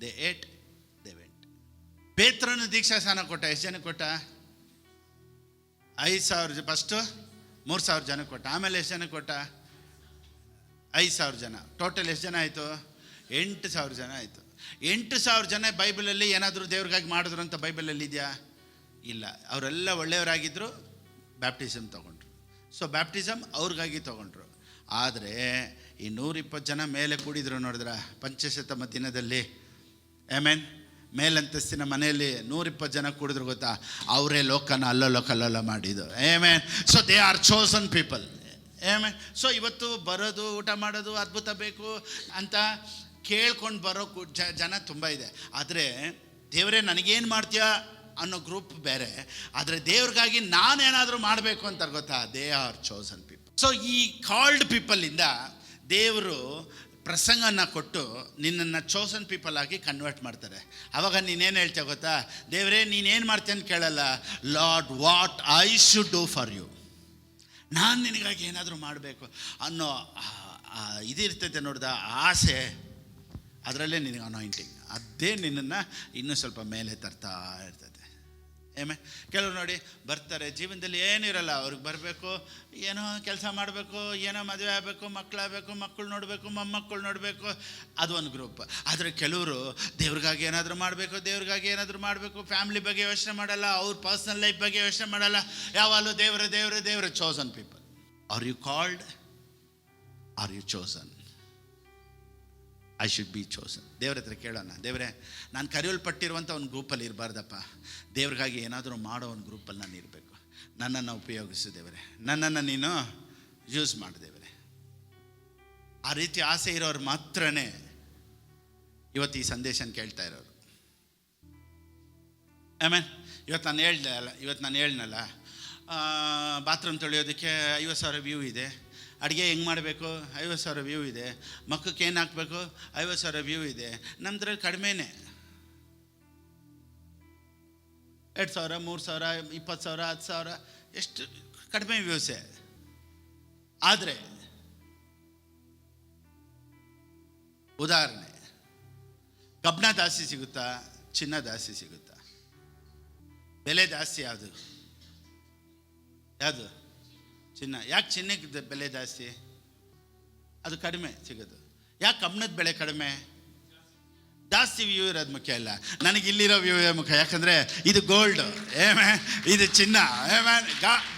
they ate, they went. ಪೇತ್ರನು ದೀಕ್ಷಾ ಸ್ನಾನ ಕೊಟ್ಟ. ಎಷ್ಟು ಜನಕ್ಕೆ ಕೊಟ್ಟ? 5,000. ಫಸ್ಟು 3,000 ಜನಕ್ಕೆ ಕೊಟ್ಟ. ಆಮೇಲೆ ಎಷ್ಟು ಜನಕ್ಕೆ ಕೊಟ್ಟ? 5,000 ಜನ. ಟೋಟಲ್ ಎಷ್ಟು ಜನ ಆಯಿತು? 8,000 ಜನ ಆಯಿತು. 8,000 ಜನ ಬೈಬಲಲ್ಲಿ ಏನಾದರೂ ದೇವ್ರಿಗಾಗಿ ಮಾಡಿದ್ರು ಅಂತ ಬೈಬಲಲ್ಲಿ ಇದೆಯಾ? ಇಲ್ಲ. ಅವರೆಲ್ಲ ಒಳ್ಳೆಯವರಾಗಿದ್ದರು, ಬ್ಯಾಪ್ಟಿಸಮ್ ತೊಗೊಂಡ್ರು. ಸೊ ಬ್ಯಾಪ್ಟಿಸಮ್ ಅವ್ರಿಗಾಗಿ ತೊಗೊಂಡ್ರು. ಆದರೆ ಈ 120 ಜನ ಮೇಲೆ ಕೂಡಿದ್ರು ನೋಡಿದ್ರ ಪಂಚಶತಮ ದಿನದಲ್ಲಿ. ಆಮೆನ್. ಮೇಲಂತಸ್ತಿನ ಮನೆಯಲ್ಲಿ 120 ಜನ ಕೂಡಿದ್ರು ಗೊತ್ತಾ? ಅವರೇ ಲೋಕನ ಅಲ್ಲೋಲ ಮಾಡಿದ್ದು. Amen. So they are chosen people. Amen. So ಇವತ್ತು ಬರೋದು, ಊಟ ಮಾಡೋದು, ಅದ್ಭುತ ಬೇಕು ಅಂತ ಕೇಳ್ಕೊಂಡು ಬರೋ ಜನ ತುಂಬ ಇದೆ. ಆದರೆ ದೇವರೇ ನನಗೇನು ಮಾಡ್ತೀಯಾ ಅನ್ನೋ ಗ್ರೂಪ್ ಬೇರೆ. ಆದರೆ ದೇವ್ರಿಗಾಗಿ ನಾನೇನಾದರೂ ಮಾಡಬೇಕು ಅಂತಾರೆ ಗೊತ್ತಾ? They are chosen people. So ಈ ಕಾಲ್ಡ್ ಪೀಪಲಿಂದ ದೇವರು ಪ್ರಸಂಗನ ಕೊಟ್ಟು ನಿನ್ನನ್ನು ಚೋಸನ್ ಪೀಪಲ್ ಆಗಿ ಕನ್ವರ್ಟ್ ಮಾಡ್ತಾರೆ. ಆವಾಗ ನೀನೇನು ಹೇಳ್ತೀಯ ಗೊತ್ತಾ? ದೇವರೇ ನೀನೇನು ಮಾಡ್ತೀಯ ಅಂತ ಕೇಳಲ್ಲ. Lord, what I should do for you. ನಾನು ನಿನಗಾಗಿ ಏನಾದರೂ ಮಾಡಬೇಕು ಅನ್ನೋ ಇದಿರ್ತೈತೆ ನೋಡ್ದ ಆಸೆ. ಅದರಲ್ಲೇ ನಿನಗೆ ಅನಾಯಿಂಟಿಂಗ್, ಅದೇ ನಿನ್ನನ್ನು ಇನ್ನೂ ಸ್ವಲ್ಪ ಮೇಲೆ ತರ್ತಾ ಇರ್ತದೆ. ಏಮೇ ಕೆಲವರು ನೋಡಿ ಬರ್ತಾರೆ, ಜೀವನದಲ್ಲಿ ಏನಿರಲ್ಲ, ಅವ್ರಿಗೆ ಬರಬೇಕು, ಏನೋ ಕೆಲಸ ಮಾಡಬೇಕು, ಏನೋ ಮದುವೆ ಆಗಬೇಕು, ಮಕ್ಕಳಾಗಬೇಕು, ಮಕ್ಕಳು ನೋಡಬೇಕು, ಮೊಮ್ಮಕ್ಕಳು ನೋಡಬೇಕು, ಅದು ಒಂದು ಗ್ರೂಪ್. ಆದರೆ ಕೆಲವರು ದೇವ್ರಿಗಾಗಿ ಏನಾದರೂ ಮಾಡಬೇಕು, ದೇವ್ರಿಗಾಗಿ ಏನಾದರೂ ಮಾಡಬೇಕು, ಫ್ಯಾಮಿಲಿ ಬಗ್ಗೆ ಯೋಚನೆ ಮಾಡಲ್ಲ, ಅವ್ರ ಪರ್ಸ್ನಲ್ ಲೈಫ್ ಬಗ್ಗೆ ಯೋಚನೆ ಮಾಡಲ್ಲ, ಯಾವಾಗಲೂ ದೇವರು. Chosen people. Are you called? Are you chosen? I should be chosen. ದೇವ್ರ ಹತ್ರ ಕೇಳೋಣ, ದೇವರೇ ನಾನು ಕರೆಯಲ್ಪಟ್ಟಿರುವಂಥ ಒಂದು ಗ್ರೂಪಲ್ಲಿ ಇರಬಾರ್ದಪ್ಪ, ದೇವ್ರಿಗಾಗಿ ಏನಾದರೂ ಮಾಡೋ ಒಂದು ಗ್ರೂಪಲ್ಲಿ ನಾನು ಇರಬೇಕು. ನನ್ನನ್ನು ಉಪಯೋಗಿಸು ದೇವರೇ, ನನ್ನನ್ನು ನೀನು ಯೂಸ್ ಮಾಡು ದೇವರೇ. ಆ ರೀತಿ ಆಸೆ ಇರೋರು ಮಾತ್ರನೇ ಇವತ್ತು ಈ ಸಂದೇಶನ ಕೇಳ್ತಾ ಇರೋರು. ಆಮೇಲೆ ಇವತ್ತು ನಾನು ಹೇಳ್ನಲ್ಲ, ಬಾತ್ರೂಮ್ ತೊಳೆಯೋದಕ್ಕೆ 50,000 ವ್ಯೂ ಇದೆ, ಅಡುಗೆ ಹೆಂಗೆ ಮಾಡಬೇಕು 50,000 ವ್ಯೂ ಇದೆ, ಮಕ್ಕಕ್ಕೆ ಏನು ಹಾಕಬೇಕು 50,000 ವ್ಯೂ ಇದೆ. ನಮ್ಮದ್ರಲ್ಲಿ ಕಡಿಮೆನೇ 2,000, 3,000, 20,000, 10,000 ಎಷ್ಟು ಕಡಿಮೆ ವ್ಯೂಸೇ. ಆದರೆ ಉದಾಹರಣೆ, ಕಬ್ಬಣ ಜಾಸ್ತಿ ಸಿಗುತ್ತಾ, ಚಿನ್ನ ಜಾಸ್ತಿ ಸಿಗುತ್ತಾ? ಬೆಲೆ ಜಾಸ್ತಿ ಯಾವುದು? ಚಿನ್ನ. ಯಾಕೆ ಚಿನ್ನಕ್ಕೆ ಬೆಲೆ ಜಾಸ್ತಿ? ಅದು ಕಡಿಮೆ ಸಿಗೋದು. ಯಾಕೆ ಕಬ್ಬಣದ ಬೆಲೆ ಕಡಿಮೆ? ಜಾಸ್ತಿ ವ್ಯೂ ಇರೋದು ಮುಖ್ಯ ಇಲ್ಲ, ನನಗೆ ಇಲ್ಲಿರೋ ವ್ಯೂ ಮುಖ್ಯ. ಯಾಕಂದರೆ ಇದು ಗೋಲ್ಡ್, ಇದು ಚಿನ್ನ.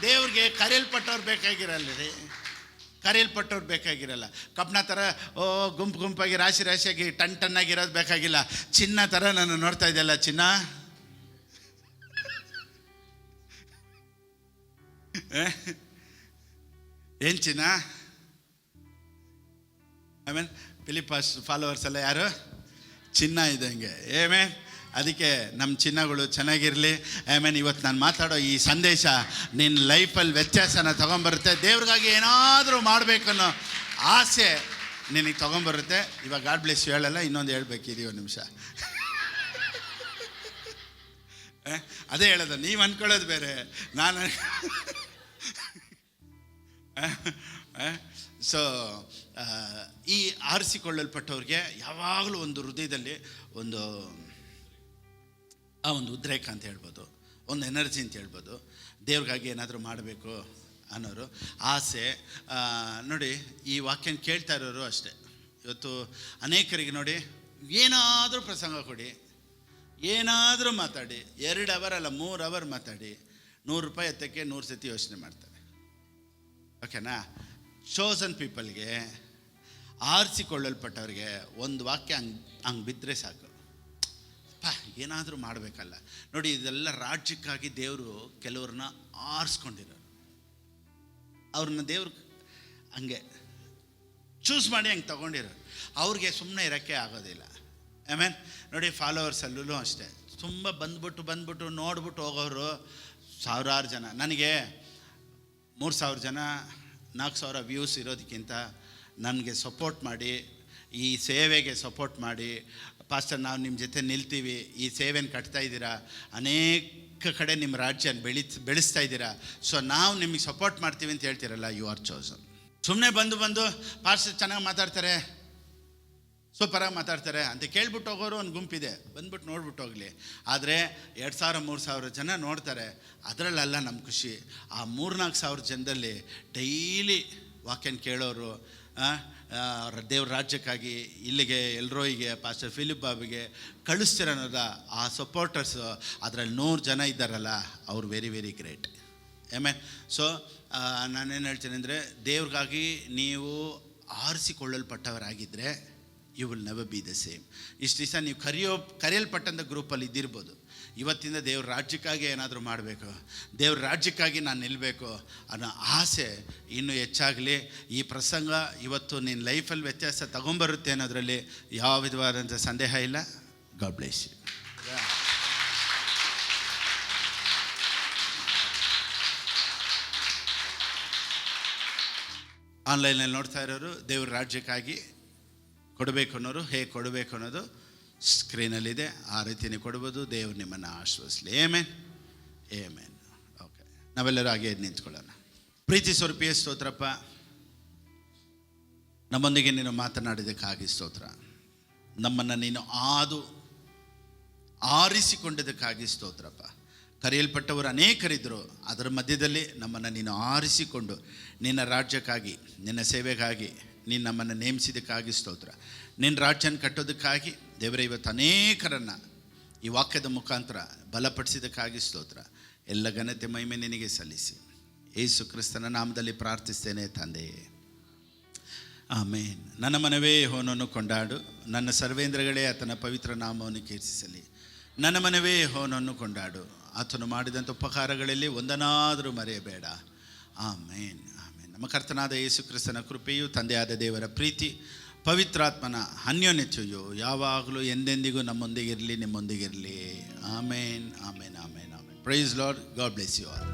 ದೇವ್ರಿಗೆ ಕರೆಯಲ್ಪಟ್ಟವ್ರು ಬೇಕಾಗಿರಲ್ಲ ರೀ, ಕರೆಯಲ್ಪಟ್ಟವ್ರು ಬೇಕಾಗಿರಲ್ಲ. ಕಬ್ಬಣ ಥರ ಗುಂಪಾಗಿ ರಾಶಿಯಾಗಿ ಟನ್ನಾಗಿರೋದು ಬೇಕಾಗಿಲ್ಲ. ಚಿನ್ನ ಥರ ನಾನು ನೋಡ್ತಾ ಇದೆಯಲ್ಲ, ಚಿನ್ನ ಏನು ಚಿನ್ನ? ಆಮೇಲೆ ಫಿಲಿಪಾಸ್ ಫಾಲೋವರ್ಸ್ ಎಲ್ಲ ಯಾರು? ಚಿನ್ನ ಇದ್ದಂಗೆ. ಅದಕ್ಕೆ ನಮ್ಮ ಚಿನ್ನಗಳು ಚೆನ್ನಾಗಿರಲಿ. ಇವತ್ತು ನಾನು ಮಾತಾಡೋ ಈ ಸಂದೇಶ ನಿನ್ನ ಲೈಫಲ್ಲಿ ವ್ಯತ್ಯಾಸನ ತೊಗೊಂಬರುತ್ತೆ. ದೇವ್ರಿಗಾಗಿ ಏನಾದರೂ ಮಾಡಬೇಕನ್ನೋ ಆಸೆ ನಿನಗೆ ತೊಗೊಂಬರುತ್ತೆ. ಇವಾಗ ಗಾಡ್ ಬ್ಲೆಸ್ ಯು ಹೇಳಲ್ಲ, ಇನ್ನೊಂದು ಹೇಳ್ಬೇಕಿದೀವಿ ಒಂದು ನಿಮಿಷ. ಅದೇ ಹೇಳೋದು, ನೀವು ಅಂದ್ಕೊಳ್ಳೋದು ಬೇರೆ, ನಾನು ಸೊ ಈ ಆರಿಸಿಕೊಳ್ಳಲ್ಪಟ್ಟವ್ರಿಗೆ ಯಾವಾಗಲೂ ಒಂದು ಹೃದಯದಲ್ಲಿ ಒಂದು ಉದ್ರೇಕ ಅಂತ ಹೇಳ್ಬೋದು, ಒಂದು ಎನರ್ಜಿ ಅಂತ ಹೇಳ್ಬೋದು. ದೇವ್ರಿಗಾಗಿ ಏನಾದರೂ ಮಾಡಬೇಕು ಅನ್ನೋರು ಆಸೆ. ನೋಡಿ, ಈ ವಾಕ್ಯನ ಕೇಳ್ತಾ ಇರೋರು ಅಷ್ಟೇ. ಇವತ್ತು ಅನೇಕರಿಗೆ ನೋಡಿ, ಏನಾದರೂ ಪ್ರಸಂಗ ಕೊಡಿ, ಏನಾದರೂ ಮಾತಾಡಿ, 2 ಅವರ್ ಅಲ್ಲ 3 ಅವರ್ ಮಾತಾಡಿ, ₹100 ಎತ್ತಕ್ಕೆ 100 ಸತಿ ಯೋಚನೆ ಮಾಡ್ತಾರೆ. ಓಕೆನಾ? ಚೋಸನ್ ಪೀಪಲ್ಗೆ, ಆರಿಸಿಕೊಳ್ಳಲ್ಪಟ್ಟವ್ರಿಗೆ ಒಂದು ವಾಕ್ಯ ಹಂಗೆ ಬಿದ್ದರೆ ಸಾಕು, ಏನಾದರೂ ಮಾಡಬೇಕಲ್ಲ. ನೋಡಿ, ಇದೆಲ್ಲ ರಾಜ್ಯಕ್ಕಾಗಿ ದೇವರು ಕೆಲವ್ರನ್ನ ಆರಿಸ್ಕೊಂಡಿರೋರು. ಅವ್ರನ್ನ ದೇವ್ರು ಹಂಗೆ ಚೂಸ್ ಮಾಡಿ ಹಂಗೆ ತೊಗೊಂಡಿರೋರು. ಅವ್ರಿಗೆ ಸುಮ್ಮನೆ ಇರೋಕ್ಕೆ ಆಗೋದಿಲ್ಲ. ಆಮೇಲೆ ನೋಡಿ, ಫಾಲೋವರ್ಸಲ್ಲೂ ಅಷ್ಟೇ, ತುಂಬ ಬಂದ್ಬಿಟ್ಟು ನೋಡ್ಬಿಟ್ಟು ಹೋಗೋರು ಸಾವಿರಾರು ಜನ. ನನಗೆ 3,000 ಜನ 4,000 ವ್ಯೂಸ್ ಇರೋದಕ್ಕಿಂತ ನನಗೆ ಸಪೋರ್ಟ್ ಮಾಡಿ, ಈ ಸೇವೆಗೆ ಸಪೋರ್ಟ್ ಮಾಡಿ, ಪಾಸ್ಟರ್ ನಾವು ನಿಮ್ಮ ಜೊತೆ ನಿಲ್ತೀವಿ, ಈ ಸೇವೆನ ಕಟ್ತಾ ಇದ್ದೀರಾ, ಅನೇಕ ಕಡೆ ನಿಮ್ಮ ರಾಜ್ಯನ ಬೆಳೆಸ್ತಾ ಇದ್ದೀರಾ, ಸೊ ನಾವು ನಿಮಗೆ ಸಪೋರ್ಟ್ ಮಾಡ್ತೀವಿ ಅಂತ ಹೇಳ್ತೀರಲ್ಲ, ಯು ಆರ್ ಚೋಸನ್. ಸುಮ್ಮನೆ ಬಂದು ಪಾಸ್ಟರ್ ಚೆನ್ನಾಗಿ ಮಾತಾಡ್ತಾರೆ, ಸೂಪರಾಗಿ ಮಾತಾಡ್ತಾರೆ ಅಂತ ಕೇಳ್ಬಿಟ್ಟು ಹೋಗೋರು ಒಂದು ಗುಂಪಿದೆ, ಬಂದ್ಬಿಟ್ಟು ನೋಡ್ಬಿಟ್ಟು ಹೋಗಲಿ. ಆದರೆ 2,000-3,000 ಜನ ನೋಡ್ತಾರೆ, ಅದರಲ್ಲೆಲ್ಲ ನಮ್ಮ ಖುಷಿ. ಆ 3,000-4,000 ಜನದಲ್ಲಿ ಡೈಲಿ ವಾಕ್ಯನ ಕೇಳೋರು, ದೇವ್ರ ರಾಜ್ಯಕ್ಕಾಗಿ ಇಲ್ಲಿಗೆ ಎಲ್ರೋಯಿಗೆ, ಪಾಸ್ಟರ್ ಫಿಲಿಪ್ ಬಾಬಿಗೆ ಕಳಿಸ್ತಿರೋದ ಆ ಸಪೋರ್ಟರ್ಸು, ಅದರಲ್ಲಿ 100 ಜನ ಇದ್ದಾರಲ್ಲ, ಅವ್ರು ವೆರಿ ವೆರಿ ಗ್ರೇಟ್. ಆಮೇಲೆ ಸೊ ನಾನೇನು ಹೇಳ್ತೀನಿ ಅಂದರೆ, ದೇವ್ರಿಗಾಗಿ ನೀವು ಆರಿಸಿಕೊಳ್ಳಲ್ಪಟ್ಟವರಾಗಿದ್ದರೆ you will never be the same. ಇಷ್ಟು ದಿವಸ ನೀವು ಕರೆಯಲ್ಪಟ್ಟಂಥ ಗ್ರೂಪಲ್ಲಿ ಇದ್ದಿರ್ಬೋದು. ಇವತ್ತಿಂದ ದೇವ್ರ ರಾಜ್ಯಕ್ಕಾಗಿ ಏನಾದರೂ ಮಾಡಬೇಕು, ದೇವ್ರ ರಾಜ್ಯಕ್ಕಾಗಿ ನಾನು ನಿಲ್ಲಬೇಕು ಅನ್ನೋ ಆಸೆ ಇನ್ನೂ ಹೆಚ್ಚಾಗಲಿ. ಈ ಪ್ರಸಂಗ ಇವತ್ತು ನಿನ್ನ ಲೈಫಲ್ಲಿ ವ್ಯತ್ಯಾಸ ತಗೊಂಬರುತ್ತೆ ಅನ್ನೋದರಲ್ಲಿ ಯಾವ ವಿಧವಾದಂಥ ಸಂದೇಹ ಇಲ್ಲ. God bless you. ಆನ್ಲೈನಲ್ಲಿ ನೋಡ್ತಾ ಇರೋರು, ದೇವ್ರ ರಾಜ್ಯಕ್ಕಾಗಿ ಕೊಡಬೇಕು ಅನ್ನೋರು ಹೇಗೆ ಕೊಡಬೇಕು ಅನ್ನೋದು ಸ್ಕ್ರೀನಲ್ಲಿದೆ, ಆ ರೀತಿಯೇ ಕೊಡ್ಬೋದು. ದೇವ್ರು ನಿಮ್ಮನ್ನು ಆಶ್ವಸಿಸಲಿ. Amen, amen. ಓಕೆ, ನಾವೆಲ್ಲರೂ ಹಾಗೆ ನಿಂತ್ಕೊಳ್ಳೋಣ. ಪ್ರೀತಿ ಸ್ವರೂಪಿಯೇ ಸ್ತೋತ್ರಪ್ಪ, ನಮ್ಮೊಂದಿಗೆ ನೀನು ಮಾತನಾಡಿದ್ದಕ್ಕಾಗಿ ಸ್ತೋತ್ರ. ನಮ್ಮನ್ನು ನೀನು ಆರಿಸಿಕೊಂಡಿದ್ದಕ್ಕಾಗಿ ಸ್ತೋತ್ರಪ್ಪ. ಕರೆಯಲ್ಪಟ್ಟವರು ಅನೇಕರಿದ್ದರು, ಅದರ ಮಧ್ಯದಲ್ಲಿ ನಮ್ಮನ್ನು ನೀನು ಆರಿಸಿಕೊಂಡು ನಿನ್ನ ರಾಜ್ಯಕ್ಕಾಗಿ, ನಿನ್ನ ಸೇವೆಗಾಗಿ ನೀನು ನಮ್ಮನ್ನು ನೇಮಿಸಿದ್ದಕ್ಕಾಗಿ ಸ್ತೋತ್ರ. ನಿನ್ನ ರಾಜ್ಯನ ಕಟ್ಟೋದಕ್ಕಾಗಿ ದೇವರೇ ಇವತ್ತು ಅನೇಕರನ್ನು ಈ ವಾಕ್ಯದ ಮುಖಾಂತರ ಬಲಪಡಿಸಿದ್ದಕ್ಕಾಗಿ ಸ್ತೋತ್ರ. ಎಲ್ಲ ಘನತೆ ಮಹಿಮೆ ನಿನಗೆ ಸಲ್ಲಿಸಿ ಯೇಸು ಕ್ರಿಸ್ತನ ನಾಮದಲ್ಲಿ ಪ್ರಾರ್ಥಿಸ್ತೇನೆ ತಂದೆಯೇ, ಆಮೇನ್. ನನ್ನ ಮನವೇ ಯೆಹೋವನನ್ನು ಕೊಂಡಾಡು, ನನ್ನ ಸರ್ವೇಂದ್ರಗಳೇ ಆತನ ಪವಿತ್ರ ನಾಮವನ್ನು ಕೀರ್ತಿಸಲಿ. ನನ್ನ ಮನವೇ ಯೆಹೋವನನ್ನು ಕೊಂಡಾಡು, ಆತನು ಮಾಡಿದಂಥ ಉಪಕಾರಗಳಲ್ಲಿ ಒಂದನಾದರೂ ಮರೆಯಬೇಡ. ಆಮೇನ್, ಆಮೇನ್. ನಮ್ಮ ಕರ್ತನಾದ ಯೇಸು ಕ್ರಿಸ್ತನ ಕೃಪೆಯು, ತಂದೆಯಾದ ದೇವರ ಪ್ರೀತಿ, ಪವಿತ್ರಾತ್ಮನ ಅನ್ಯೋನ್ಯತೆಯು ಯಾವಾಗಲೂ ಎಂದೆಂದಿಗೂ ನಮ್ಮೊಂದಿಗಿರಲಿ, ನಿಮ್ಮೊಂದಿಗಿರಲಿ. Amen, amen, amen, amen. Praise Lord. God bless you all.